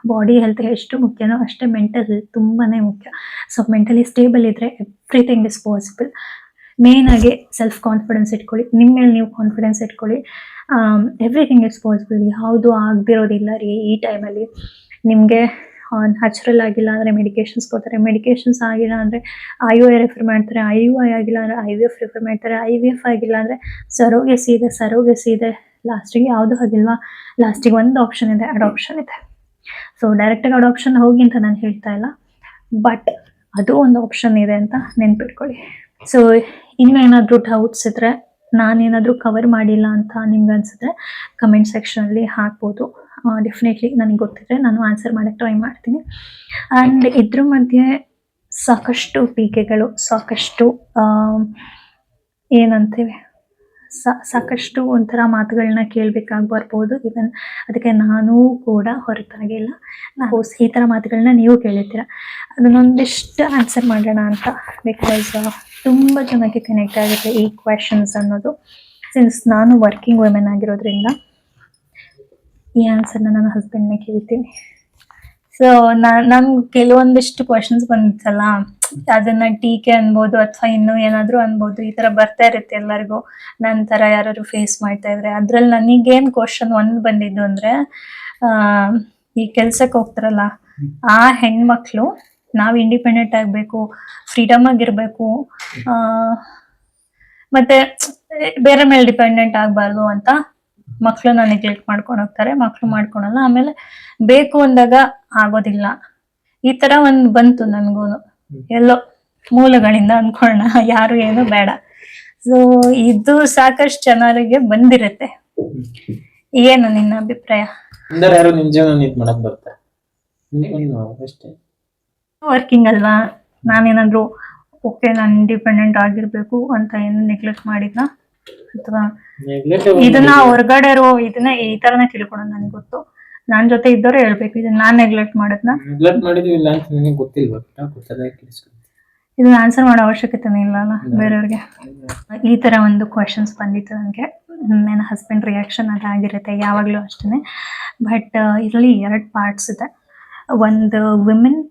ಬಾಡಿ ಹೆಲ್ತ್ ಎಷ್ಟು ಮುಖ್ಯನೋ ಅಷ್ಟೇ ಮೆಂಟಲ್ ಹೆಲ್ತ್ ತುಂಬಾ ಮುಖ್ಯ. ಸೊ ಮೆಂಟಲಿ ಸ್ಟೇಬಲ್ ಇದ್ದರೆ ಎವ್ರಿಥಿಂಗ್ ಇಸ್ ಪಾಸಿಬಲ್. ಮೇಯ್ನಾಗಿ ಸೆಲ್ಫ್ ಕಾನ್ಫಿಡೆನ್ಸ್ ಇಟ್ಕೊಳ್ಳಿ, ನಿಮ್ಮ ಮೇಲೆ ನೀವು ಕಾನ್ಫಿಡೆನ್ಸ್ ಇಟ್ಕೊಳ್ಳಿ. Everything is possible. ಯಾವುದು ಆಗದಿರೋದಿಲ್ಲ ರೀ ಈ ಟೈಮಲ್ಲಿ. ನಿಮಗೆ ನ್ಯಾಚುರಲ್ ಆಗಿಲ್ಲ ಅಂದರೆ ಮೆಡಿಕೇಷನ್ಸ್ ಕೊಡ್ತಾರೆ, ಮೆಡಿಕೇಷನ್ಸ್ ಆಗಿಲ್ಲ ಅಂದರೆ IUI ರೆಫರ್ ಮಾಡ್ತಾರೆ, IUI ಆಗಿಲ್ಲ ಅಂದರೆ IVF ರೆಫರ್ ಮಾಡ್ತಾರೆ, IVF ಆಗಿಲ್ಲ ಅಂದರೆ ಸರೋಗೆಸಿ ಇದೆ. ಲಾಸ್ಟಿಗೆ ಯಾವುದು ಆಗಿಲ್ವಾ, ಲಾಸ್ಟಿಗೆ ಒಂದು ಆಪ್ಷನ್ ಇದೆ, ಅಡಾಪ್ಷನ್ ಇದೆ. ಸೊ ಡೈರೆಕ್ಟಾಗಿ ಅಡಾಪ್ಷನ್ ಹೋಗಿ ಅಂತ ನಾನು ಹೇಳ್ತಾ ಇಲ್ಲ, ಬಟ್ ಅದು ಒಂದು ಆಪ್ಷನ್ ಇದೆ ಅಂತ ನೆನ್ಪಿಟ್ಕೊಳ್ಳಿ. ಸೊ ಇನ್ನೇನಾದರೂ ಡೌಟ್ಸ್ ಇದ್ದರೆ, ನಾನೇನಾದರೂ ಕವರ್ ಮಾಡಿಲ್ಲ ಅಂತ ನಿಮ್ಗೆ ಅನಿಸಿದ್ರೆ ಕಮೆಂಟ್ ಸೆಕ್ಷನಲ್ಲಿ ಹಾಕ್ಬೋದು. ಡೆಫಿನೆಟ್ಲಿ ನನಗೆ ಗೊತ್ತಿದ್ರೆ ನಾನು ಆನ್ಸರ್ ಮಾಡೋಕ್ಕೆ ಟ್ರೈ ಮಾಡ್ತೀನಿ. ಆ್ಯಂಡ್ ಇದ್ರ ಮಧ್ಯೆ ಸಾಕಷ್ಟು ಟೀಕೆಗಳು, ಸಾಕಷ್ಟು ಏನಂತೀವಿ, ಸಾಕಷ್ಟು ಒಂಥರ ಮಾತುಗಳನ್ನ ಕೇಳಬೇಕಾಗಿ ಬರ್ಬೋದು. ಇವನ್ ಅದಕ್ಕೆ ನಾನೂ ಕೂಡ ಹೊರತಾಗಿಲ್ಲ. ನಾವು ಈ ಥರ ಮಾತುಗಳನ್ನ ನೀವು ಕೇಳಿರ್ತೀರ. ಅದನ್ನೊಂದಿಷ್ಟು ಆನ್ಸರ್ ಮಾಡೋಣ ಅಂತ, ಬಿಕಾಸ್ ತುಂಬ ಜನಕ್ಕೆ ಕನೆಕ್ಟ್ ಆಗುತ್ತೆ ಈ ಕ್ವೆಶನ್ಸ್ ಅನ್ನೋದು. ಸಿನ್ಸ್ ನಾನು ವರ್ಕಿಂಗ್ ವುಮೆನ್ ಆಗಿರೋದ್ರಿಂದ ಈ ಆನ್ಸರ್ನ ನನ್ನ ಹಸ್ಬೆಂಡ್ನ ಕೇಳ್ತೀನಿ. ಸೊ ನಮ್ಗೆ ಕೆಲವೊಂದಿಷ್ಟು ಕ್ವಶನ್ಸ್ ಬಂದಿತ್ತಲ್ಲ, ಅದನ್ನ ಟೀಕೆ ಅನ್ಬೋದು ಅಥವಾ ಇನ್ನೂ ಏನಾದರೂ ಅನ್ಬೋದು, ಈ ಥರ ಬರ್ತಾ ಇರುತ್ತೆ ಎಲ್ಲರಿಗೂ. ನನ್ನ ಥರ ಯಾರು ಫೇಸ್ ಮಾಡ್ತಾ ಇದ್ರೆ ಅದ್ರಲ್ಲಿ ನನಗೇನು ಕ್ವಶನ್ ಒಂದು ಬಂದಿದ್ದು ಅಂದರೆ, ಈ ಕೆಲ್ಸಕ್ಕೆ ಹೋಗ್ತಾರಲ್ಲ ಆ ಹೆಣ್ಮಕ್ಳು ನಾವು ಇಂಡಿಪೆಂಡೆಂಟ್ ಆಗಬೇಕು, ಫ್ರೀಡಮ್ ಆಗಿರಬೇಕು, ಮತ್ತೆ ಬೇರೆ ಮೇಲೆ ಡಿಪೆಂಡೆಂಟ್ ಆಗಬಾರ್ದು ಅಂತ ಮಕ್ಕಳನ್ನ ನೆಗ್ಲೆಕ್ಟ್ ಮಾಡ್ಕೊಂಡು ಹೋಗ್ತಾರೆ. ಮಕ್ಕಳು ಮಾಡ್ಕೊಳಲ್ಲ, ಆಮೇಲೆ ಬೇಕು ಅಂದಾಗ ಆಗೋದಿಲ್ಲ. ಈ ತರ ಒಂದು ಬಂತು ನನ್ಗೂ ಎಲ್ಲೋ ಮೂಲಗಳಿಂದ ಅನ್ಕೊಳ್ಳೋಣ, ಯಾರು ಏನು ಬೇಡ. ಸೊ ಇದು ಸಾಕಷ್ಟು ಜನರಿಗೆ ಬಂದಿರುತ್ತೆ. ಏನು ನಿನ್ನ ಅಭಿಪ್ರಾಯ? ವರ್ಕಿಂಗ್ ಅಲ್ವಾ, ನಾನೇನಾದ್ರು ಓಕೆ ನಾನು ಇಂಡಿಪೆಂಡೆಂಟ್ ಆಗಿರ್ಬೇಕು ಅಂತ ಏನು ನೆಗ್ಲೆಕ್ಟ್ ಮಾಡಿದ್ನ, ಅಥವಾ ಇದನ್ನ ಹೊರಗಡೆ ಇದನ್ನ ಈ ತರನೇ ತಿಳ್ಕೊಳೋದು ನನಗೆ ಗೊತ್ತು. ನಾನ್ ಜೊತೆ ಇದ್ದವ್ರೆ ಹೇಳ್ಬೇಕು, ಇದನ್ನ ನಾನ್ ನೆಗ್ಲೆಕ್ಟ್ ಮಾಡಿದ್ನ ಇದನ್ನ ಆನ್ಸರ್ ಮಾಡೋ ಅವಶ್ಯಕತೆನೇ ಇಲ್ಲ ಅಲ್ಲ ಬೇರೆಯವ್ರಿಗೆ. ಈ ತರ ಒಂದು ಕ್ವಶನ್ಸ್ ಬಂದಿತ್ತು ನನಗೆ. ನನ್ನ ಹಸ್ಬೆಂಡ್ ರಿಯಾಕ್ಷನ್ ಅದಾಗಿರುತ್ತೆ ಯಾವಾಗ್ಲೂ ಅಷ್ಟೇ. ಬಟ್ ಇದರಲ್ಲಿ 2 ಪಾರ್ಟ್ಸ್ ಇದೆ. ಒಂದು ವಿಮೆನ್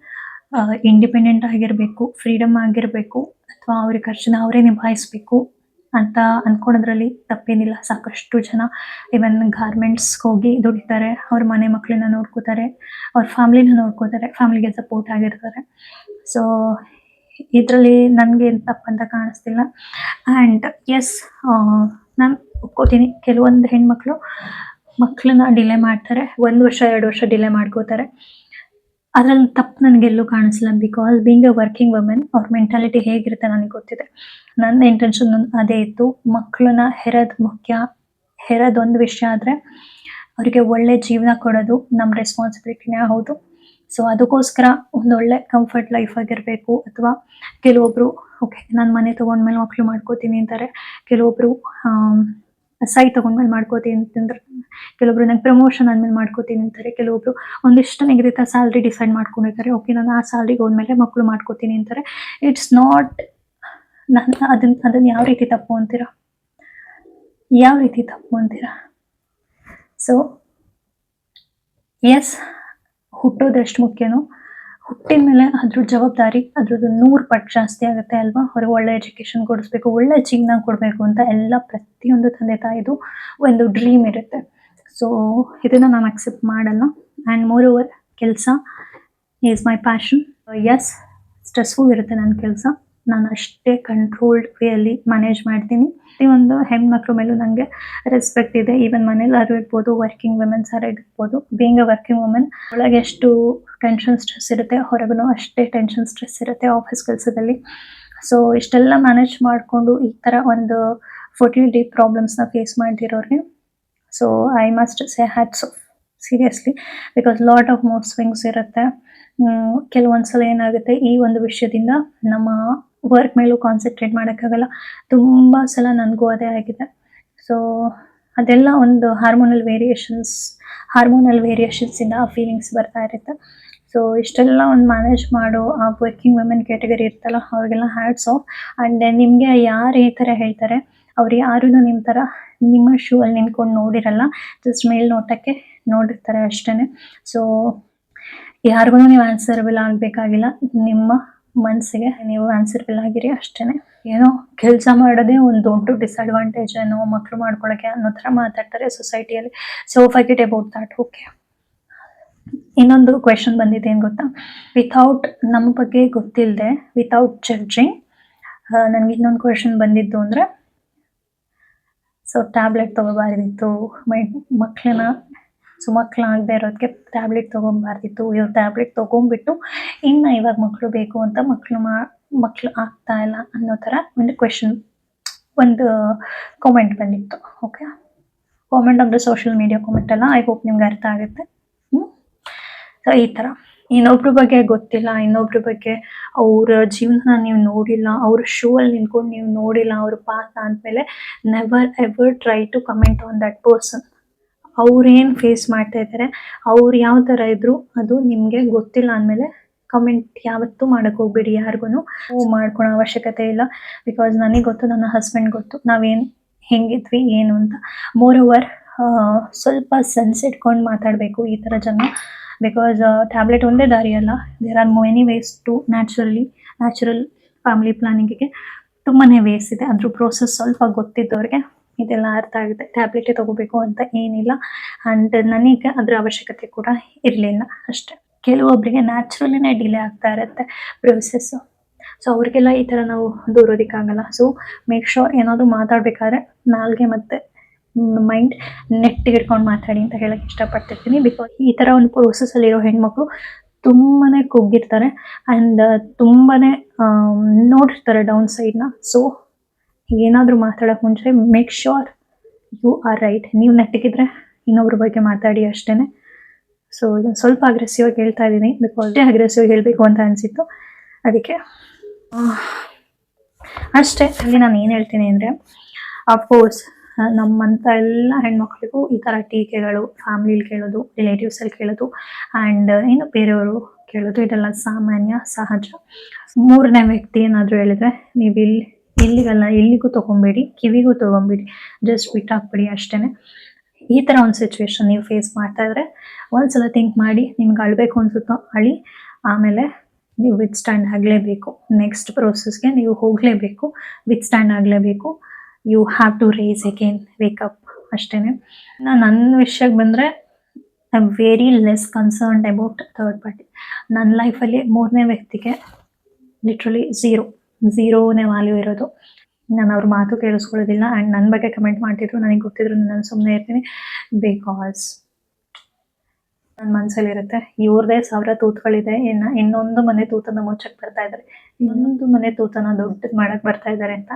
ಇಂಡಿಪೆಂಡೆಂಟ್ ಆಗಿರ್ಬೇಕು, ಫ್ರೀಡಮ್ ಆಗಿರ್ಬೇಕು, ಅಥವಾ ಅವ್ರ ಖರ್ಚನ್ನ ಅವರೇ ನಿಭಾಯಿಸ್ಬೇಕು ಅಂತ ಅನ್ಕೊಳೋದ್ರಲ್ಲಿ ತಪ್ಪೇನಿಲ್ಲ. ಸಾಕಷ್ಟು ಜನ ಇವನ್ ಗಾರ್ಮೆಂಟ್ಸ್ಗೆ ಹೋಗಿ ದುಡಿತಾರೆ, ಅವ್ರ ಮನೆ ಮಕ್ಕಳನ್ನ ನೋಡ್ಕೋತಾರೆ, ಅವ್ರ ಫ್ಯಾಮ್ಲಿನ ನೋಡ್ಕೋತಾರೆ, ಫ್ಯಾಮ್ಲಿಗೆ ಸಪೋರ್ಟ್ ಆಗಿರ್ತಾರೆ. ಸೊ ಇದರಲ್ಲಿ ನನಗೆ ತಪ್ಪಂತ ಕಾಣಿಸ್ತಿಲ್ಲ. ಆ್ಯಂಡ್ ಎಸ್, ನಾನು ಒಪ್ಕೋತೀನಿ, ಕೆಲವೊಂದು ಹೆಣ್ಮಕ್ಳು ಮಕ್ಕಳನ್ನ ಡಿಲೇ ಮಾಡ್ತಾರೆ, 1 ವರ್ಷ 2 ವರ್ಷ ಡಿಲೇ ಮಾಡ್ಕೋತಾರೆ. ಅದ್ರಲ್ಲಿ ತಪ್ಪು ನನಗೆಲ್ಲೂ ಕಾಣಿಸ್ಲಿಲ್ಲ. Because being a working women ಅವ್ರ ಮೆಂಟಾಲಿಟಿ ಹೇಗಿರುತ್ತೆ ನನಗೆ ಗೊತ್ತಿದೆ. ನನ್ನ ಇಂಟೆನ್ಷನ್ ಅದೇ ಇತ್ತು, ಮಕ್ಕಳನ್ನ ಹೆರೋದು ಮುಖ್ಯ. ಹೆರೋದೊಂದು ವಿಷಯ ಆದರೆ ಅವರಿಗೆ ಒಳ್ಳೆ ಜೀವನ ಕೊಡೋದು ನಮ್ಮ ರೆಸ್ಪಾನ್ಸಿಬಿಲಿಟಿನೇ ಹೌದು. ಸೊ ಅದಕ್ಕೋಸ್ಕರ ಒಂದೊಳ್ಳೆ ಕಂಫರ್ಟ್ ಲೈಫ್ ಆಗಿರಬೇಕು. ಅಥವಾ ಕೆಲವೊಬ್ರು ಓಕೆ ನಾನು ಮನೆ ತೊಗೊಂಡ್ಮೇಲೆ ಮಕ್ಕಳು ಮಾಡ್ಕೋತೀನಿ ಅಂತಾರೆ, ಕೆಲವೊಬ್ರು ಸೈಟ್ ತೊಗೊಂಡ್ಮೇಲೆ ಮಾಡ್ಕೋತೀನಿ ಅಂತಂದ್ರೆ, ಕೆಲವೊಬ್ರು ನಂಗೆ ಪ್ರಮೋಷನ್ ಆದ್ಮೇಲೆ ಮಾಡ್ಕೋತೀನಿ ಅಂತಾರೆ, ಕೆಲವೊಬ್ರು ಒಂದಿಷ್ಟು ನಿಗದಿತ ಸ್ಯಾಲ್ರಿ ಡಿಸೈಡ್ ಮಾಡ್ಕೊಂಡಿರ್ತಾರೆ, ಓಕೆ ನಾನು ಆ ಸ್ಯಾಲ್ರಿಗೆ ಹೋದ್ಮೇಲೆ ಮಕ್ಕಳು ಮಾಡ್ಕೋತೀನಿ ಅಂತಾರೆ. ಇಟ್ಸ್ ನಾಟ್, ಅದನ್ನ ಯಾವ ರೀತಿ ತಪ್ಪು ಅಂತೀರಾ? ಯಾವ ರೀತಿ ತಪ್ಪು ಅಂತೀರಾ? ಸೊ ಎಸ್, ಹುಟ್ಟೋದೆಷ್ಟು ಮುಖ್ಯನೋ, ಹುಟ್ಟಿದ ಮೇಲೆ ಅದ್ರ ಜವಾಬ್ದಾರಿ ಅದ್ರದ್ದು 100 ಪಟ್ಟು ಜಾಸ್ತಿ ಆಗುತ್ತೆ ಅಲ್ವಾ. ಅವ್ರಿಗೆ ಒಳ್ಳೆ ಎಜುಕೇಷನ್ ಕೊಡಿಸ್ಬೇಕು, ಒಳ್ಳೆ ಜೀವನ ಕೊಡಬೇಕು ಅಂತ ಎಲ್ಲ ಪ್ರತಿಯೊಂದು ತಂದೆ ತಾಯಿದು ಒಂದು ಡ್ರೀಮ್ ಇರುತ್ತೆ. ಸೊ ಇದನ್ನು ನಾನು ಅಕ್ಸೆಪ್ಟ್ ಮಾಡಲ್ಲ. ಆ್ಯಂಡ್ ಮೋರ್ ಓವರ್ ಕೆಲಸ is my passion. Yes, stressful ಇರುತ್ತೆ ನನ್ನ ಕೆಲಸ, ನಾನು ಅಷ್ಟೇ ಕಂಟ್ರೋಲ್ಡ್ ವೇಯಲ್ಲಿ ಮ್ಯಾನೇಜ್ ಮಾಡ್ತೀನಿ. ಪ್ರತಿಯೊಂದು ಹೆಣ್ಮಕ್ಳ ಮೇಲೂ ನನಗೆ ರೆಸ್ಪೆಕ್ಟ್ ಇದೆ. ಈವನ್ ಮನೇಲಾರು ಇರ್ಬೋದು, ವರ್ಕಿಂಗ್ ವುಮೆನ್ಸ್ ಇರ್ಬೋದು. ಬೀಯಿಂಗ್ ಅ ವರ್ಕಿಂಗ್ ವುಮೆನ್ ಒಳಗೆ ಎಷ್ಟು ಟೆನ್ಷನ್ ಸ್ಟ್ರೆಸ್ ಇರುತ್ತೆ, ಹೊರಗೂ ಅಷ್ಟೇ ಟೆನ್ಷನ್ ಸ್ಟ್ರೆಸ್ ಇರುತ್ತೆ ಆಫೀಸ್ ಕೆಲಸದಲ್ಲಿ. ಸೊ ಇಷ್ಟೆಲ್ಲ ಮ್ಯಾನೇಜ್ ಮಾಡಿಕೊಂಡು ಈ ಥರ ಒಂದು ಫರ್ಟಿಲಿಟಿ ಪ್ರಾಬ್ಲಮ್ಸ್ನ ಫೇಸ್ ಮಾಡ್ತಿರೋರಿಗೆ, so I must say hats off seriously. Because lot of mood swings ಇರುತ್ತೆ. ಕೆಲವೊಂದ್ಸಲ ಏನಾಗುತ್ತೆ, ಈ ಒಂದು ವಿಷಯದಿಂದ ನಮ್ಮ ವರ್ಕ್ ಮೇಲೂ ಕಾನ್ಸಂಟ್ರೇಟ್ ಮಾಡೋಕ್ಕಾಗಲ್ಲ. ತುಂಬ ಸಲ ನನಗೂ ಅದೇ ಆಗಿದೆ. ಸೊ ಅದೆಲ್ಲ ಒಂದು ಹಾರ್ಮೋನಲ್ ವೇರಿಯೇಷನ್ಸಿಂದ ಆ ಫೀಲಿಂಗ್ಸ್ ಬರ್ತಾ ಇರುತ್ತೆ. ಸೊ ಇಷ್ಟೆಲ್ಲ ಒಂದು ಮ್ಯಾನೇಜ್ ಮಾಡೋ ಆ ವರ್ಕಿಂಗ್ ವುಮೆನ್ ಕ್ಯಾಟಗರಿ ಇರ್ತಲ್ಲ, ಅವ್ರಿಗೆಲ್ಲ ಹ್ಯಾಟ್ಸ್ ಆಫ್. ಆ್ಯಂಡ್ ನಿಮಗೆ ಯಾರು ಈ ಥರ ಹೇಳ್ತಾರೆ, ಅವ್ರು ಯಾರೂ ನಿಮ್ಮ ಥರ ನಿಮ್ಮ ಶೂ ಅಲ್ಲಿ ನಿಂತ್ಕೊಂಡು ನೋಡಿರಲ್ಲ, ಜಸ್ಟ್ ಮೇಲ್ನೋಟಕ್ಕೆ ನೋಡಿರ್ತಾರೆ ಅಷ್ಟೇ. ಸೊ ಯಾರಿಗೂ ನೀವು ಆನ್ಸರಬಲ್ ಆಗಬೇಕಾಗಿಲ್ಲ, ನಿಮ್ಮ ಮನಸ್ಸಿಗೆ ನೀವು ಆನ್ಸರಬಲ್ ಆಗಿರಿ ಅಷ್ಟೇ. ಏನೋ ಕೆಲಸ ಮಾಡೋದೇ ಒಂದು ದೊಡ್ಡ ಡಿಸ್ಅಡ್ವಾಂಟೇಜ್ ಏನೋ, ಮಕ್ಕಳು ಮಾಡ್ಕೊಳ್ಳೋಕ್ಕೆ ಅನ್ನೋ ಥರ ಮಾತಾಡ್ತಾರೆ ಸೊಸೈಟಿಯಲ್ಲಿ. So forget about that. Okay, ಇನ್ನೊಂದು ಕ್ವೆಶನ್ ಬಂದಿದೆ ಏನು ಗೊತ್ತಾ? ವಿಥೌಟ್ ನಮ್ಮ ಬಗ್ಗೆ ಗೊತ್ತಿಲ್ಲದೆ, ವಿಥೌಟ್ ಜಡ್ಜಿಂಗ್, ನನಗೆ ಇನ್ನೊಂದು ಕ್ವೆಶನ್ ಬಂದಿದ್ದು ಅಂದರೆ, ಸೊ ಟ್ಯಾಬ್ಲೆಟ್ ತೊಗೋಬಾರ್ದಿತ್ತು ಮಕ್ಕಳಾಗದೆ ಇರೋದಕ್ಕೆ ಟ್ಯಾಬ್ಲೆಟ್ ತೊಗೊಬಾರ್ದಿತ್ತು. ಇವ್ರು ಟ್ಯಾಬ್ಲೆಟ್ ತೊಗೊಂಡ್ಬಿಟ್ಟು ಇನ್ನು ಇವಾಗ ಮಕ್ಕಳು ಬೇಕು ಅಂತ ಮಕ್ಕಳು ಆಗ್ತಾ ಇಲ್ಲ ಅನ್ನೋ ಥರ ಒಂದು ಕಾಮೆಂಟ್ ಬಂದಿತ್ತು. ಓಕೆ, ಕಾಮೆಂಟ್ ಅಂದರೆ ಸೋಷಿಯಲ್ ಮೀಡಿಯಾ ಕಾಮೆಂಟ್ ಅಲ್ಲ. ಐ ಹೋಪ್ ನಿಮ್ಗೆ ಅರ್ಥ ಆಗುತ್ತೆ. ಸೊ ಈ ಥರ ಇನ್ನೊಬ್ರ ಬಗ್ಗೆ ಗೊತ್ತಿಲ್ಲ, ಇನ್ನೊಬ್ರ ಬಗ್ಗೆ ಅವ್ರ ಜೀವನ ನೀವು ನೋಡಿಲ್ಲ, ಅವ್ರ ಶೂ ಅಲ್ಲಿ ನಿಂತ್ಕೊಂಡು ನೀವು ನೋಡಿಲ್ಲ ಅವ್ರ ಪಾಸ್ ಅಂದಮೇಲೆ never ever try to comment on that person. ಅವ್ರೇನು ಫೇಸ್ ಮಾಡ್ತಾ ಇದ್ದಾರೆ, ಅವ್ರು ಯಾವ ಥರ ಇದ್ರು ಅದು ನಿಮಗೆ ಗೊತ್ತಿಲ್ಲ ಅಂದಮೇಲೆ ಕಮೆಂಟ್ ಯಾವತ್ತೂ ಮಾಡೋಕ್ಕೆ ಹೋಗ್ಬೇಡಿ ಯಾರಿಗೂ. ಮಾಡ್ಕೊಳೋ ಅವಶ್ಯಕತೆ ಇಲ್ಲ. ಬಿಕಾಸ್ ನನಗೆ ಗೊತ್ತು, ನನ್ನ ಹಸ್ಬೆಂಡ್ ಗೊತ್ತು ನಾವೇನು ಹೆಂಗಿದ್ವಿ ಏನು ಅಂತ. ಮೋರ್ ಓವರ್ ಸ್ವಲ್ಪ ಸೆನ್ಸ್ ಇಟ್ಕೊಂಡು ಮಾತಾಡಬೇಕು ಈ ಥರ ಜನ. ಬಿಕಾಸ್ ಟ್ಯಾಬ್ಲೆಟ್ ಒಂದೇ ದಾರಿ ಅಲ್ಲ, there are many ways to natural family ಪ್ಲಾನಿಂಗಿಗೆ ತುಂಬಾ ವೇಸ್ ಇದೆ. ಅದ್ರ ಪ್ರೋಸೆಸ್ ಸ್ವಲ್ಪ ಗೊತ್ತಿದ್ದವ್ರಿಗೆ ಇದೆಲ್ಲ ಅರ್ಥ ಆಗುತ್ತೆ. ಟ್ಯಾಬ್ಲೆಟೇ ತೊಗೋಬೇಕು ಅಂತ ಏನಿಲ್ಲ. ಆ್ಯಂಡ್ ನನಗೆ ಅದರ ಅವಶ್ಯಕತೆ ಕೂಡ ಇರಲಿಲ್ಲ ಅಷ್ಟೇ. ಕೆಲವೊಬ್ಬರಿಗೆ ನ್ಯಾಚುರಲಿನೇ ಡಿಲೇ ಆಗ್ತಾ ಇರುತ್ತೆ ಪ್ರೊಸೆಸ್ಸು. ಸೊ ಅವ್ರಿಗೆಲ್ಲ ಈ ಥರ ನಾವು ದೂರೋದಕ್ಕಾಗಲ್ಲ. ಸೊ ಮೇಕ್ ಶೋರ್ ಏನಾದರೂ ಮಾತಾಡಬೇಕಾದ್ರೆ ನಾಲ್ಗೆ ಮತ್ತು ಮೈಂಡ್ ನೆಟ್ಟಿಗೆ ಇಟ್ಕೊಂಡು ಮಾತಾಡಿ ಅಂತ ಹೇಳಕ್ಕೆ ಇಷ್ಟಪಡ್ತಿರ್ತೀನಿ. ಬಿಕಾಸ್ ಈ ಥರ ಒಂದು ಪ್ರೋಸೆಸ್ಸಲ್ಲಿರೋ ಹೆಣ್ಮಕ್ಳು ತುಂಬಾ ಕುಗ್ಗಿರ್ತಾರೆ ಆ್ಯಂಡ್ ತುಂಬಾ ನೋಡಿರ್ತಾರೆ ಡೌನ್ ಸೈಡ್ನ. ಸೊ ಏನಾದರೂ ಮಾತಾಡೋಕ್ಕೆ ಮುಂಚೆ make sure you are right. ನೀವು ನೆಟ್ಟಿಗಿದ್ರೆ ಇನ್ನೊಬ್ರ ಬಗ್ಗೆ ಮಾತಾಡಿ ಅಷ್ಟೇ. ಸೊ ಇದನ್ನು ಸ್ವಲ್ಪ ಅಗ್ರೆಸಿವ್ ಆಗಿ ಹೇಳ್ತಾ ಇದ್ದೀನಿ, ಬಿಕಾಸ್ ಅಗ್ರೆಸಿವ್ ಆಗಿ ಹೇಳಬೇಕು ಅಂತ ಅನಿಸಿತ್ತು, ಅದಕ್ಕೆ ಅಷ್ಟೇ. ಅಲ್ಲಿ ನಾನು ಏನು ಹೇಳ್ತೀನಿ ಅಂದರೆ, ಅಫ್ಕೋರ್ಸ್ ನಮ್ಮಂಥ ಎಲ್ಲ ಹೆಣ್ಮಕ್ಳಿಗೂ ಈ ಥರ ಟೀಕೆಗಳು ಫ್ಯಾಮ್ಲಿಲಿ ಕೇಳೋದು, ರಿಲೇಟಿವ್ಸಲ್ಲಿ ಕೇಳೋದು ಆ್ಯಂಡ್ ಏನು ಬೇರೆಯವರು ಕೇಳೋದು ಇದೆಲ್ಲ ಸಾಮಾನ್ಯ, ಸಹಜ. ಮೂರನೇ ವ್ಯಕ್ತಿ ಏನಾದರೂ ಹೇಳಿದ್ರೆ ನೀವು ಇಲ್ಲಿಗಲ್ಲ ಎಲ್ಲಿಗೂ ತೊಗೊಬೇಡಿ, ಕಿವಿಗೂ ತೊಗೊಬೇಡಿ, ಜಸ್ಟ್ ಬಿಟ್ಟಾಕ್ಬಿಡಿ ಅಷ್ಟೇ. ಈ ಥರ ಒಂದು ಸಿಚುವೇಶನ್ ನೀವು ಫೇಸ್ ಮಾಡ್ತಾ ಇದ್ರೆ ಒಂದ್ಸಲ ಥಿಂಕ್ ಮಾಡಿ, ನಿಮ್ಗೆ ಅಳಬೇಕು ಅನ್ಸುತ್ತೋ ಅಳಿ, ಆಮೇಲೆ ನೀವು ವಿತ್ ಸ್ಟ್ಯಾಂಡ್ ಆಗಲೇಬೇಕು. ನೆಕ್ಸ್ಟ್ ಪ್ರೋಸೆಸ್ಗೆ ನೀವು ಹೋಗಲೇಬೇಕು, ವಿತ್ ಸ್ಟ್ಯಾಂಡ್ ಆಗಲೇಬೇಕು. You have to race again, wake up ಅಷ್ಟೇ. ನನ್ನ ವಿಷಯಕ್ಕೆ ಬಂದರೆ I am very less concerned about third party. ನನ್ನ ಲೈಫಲ್ಲಿ ಮೂರನೇ ವ್ಯಕ್ತಿಗೆ ಲಿಟ್ರಲಿ ಝೀರೋನೇ ವ್ಯಾಲ್ಯೂ ಇರೋದು. ನಾನು ಅವ್ರ ಮಾತು ಕೇಳಿಸ್ಕೊಳ್ಳೋದಿಲ್ಲ. ಆ್ಯಂಡ್ ನನ್ನ ಬಗ್ಗೆ ಕಮೆಂಟ್ ಮಾಡ್ತಿದ್ರು, ನನಗೆ ಗೊತ್ತಿದ್ರು ನಾನು ಸುಮ್ಮನೆ ಇರ್ತೀನಿ. ಬಿಕಾಸ್ ನನ್ನ ಮನಸ್ಸಲ್ಲಿರುತ್ತೆ ಇವ್ರದೇ 1000 ತೂತುಗಳಿದೆ, ಇನ್ನೊಂದು ಮನೆ ತೂತನ್ನು ಮುಚ್ಚಕ್ಕೆ ಬರ್ತಾ ಇದ್ದಾರೆ, ಇನ್ನೊಂದು ಮನೆ ತೂತನ್ನು ದೊಡ್ಡದು ಮಾಡೋಕ್ಕೆ ಬರ್ತಾ ಇದ್ದಾರೆ ಅಂತ.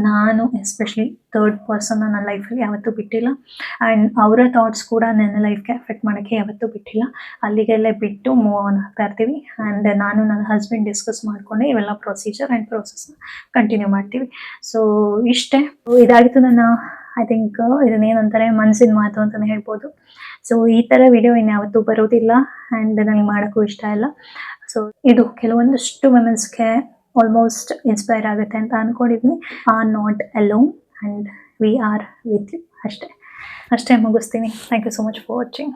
ನಾನು ಎಸ್ಪೆಷಲಿ ಥರ್ಡ್ ಪರ್ಸನ್ನ ನನ್ನ ಲೈಫಲ್ಲಿ ಯಾವತ್ತೂ ಬಿಟ್ಟಿಲ್ಲ. ಆ್ಯಂಡ್ ಅವರ ಥಾಟ್ಸ್ ಕೂಡ ನನ್ನ ಲೈಫ್ಗೆ ಎಫೆಕ್ಟ್ ಮಾಡೋಕ್ಕೆ ಯಾವತ್ತೂ ಬಿಟ್ಟಿಲ್ಲ. ಅಲ್ಲಿಗೆಲ್ಲೇ ಬಿಟ್ಟು ಮೂವ್ ಆನ್ ಆಗ್ತಾ ಇರ್ತೀವಿ. ಆ್ಯಂಡ್ ನಾನು ನನ್ನ ಹಸ್ಬೆಂಡ್ ಡಿಸ್ಕಸ್ ಮಾಡಿಕೊಂಡೆ ಇವೆಲ್ಲ ಪ್ರೊಸೀಜರ್ ಆ್ಯಂಡ್ ಪ್ರೋಸೆಸ್ನ ಕಂಟಿನ್ಯೂ ಮಾಡ್ತೀವಿ. ಸೊ ಇಷ್ಟೇ, ಇದಾಗಿತ್ತು ನನ್ನ ಐ ಥಿಂಕ್ ಇದನ್ನೇನಂತಾರೆ ಮನಸ್ಸಿನ ಮಾತು ಅಂತಲೇ ಹೇಳ್ಬೋದು. ಸೊ ಈ ಥರ ವಿಡಿಯೋ ಇನ್ಯಾವತ್ತೂ ಬರೋದಿಲ್ಲ ಆ್ಯಂಡ್ ನನಗೆ ಮಾಡೋಕ್ಕೂ ಇಷ್ಟ ಇಲ್ಲ. ಸೊ ಇದು ಕೆಲವೊಂದಷ್ಟು ವುಮೆನ್ಸ್ಗೆ ಆಲ್ಮೋಸ್ಟ್ ಇನ್ಸ್ಪೈರ್ ಆಗುತ್ತೆ ಅಂತ ಅಂದ್ಕೊಂಡಿದ್ದೀನಿ. Are not alone and we are with you. ಅಷ್ಟೇ ಮುಗಿಸ್ತೀನಿ. Thank you so much for watching.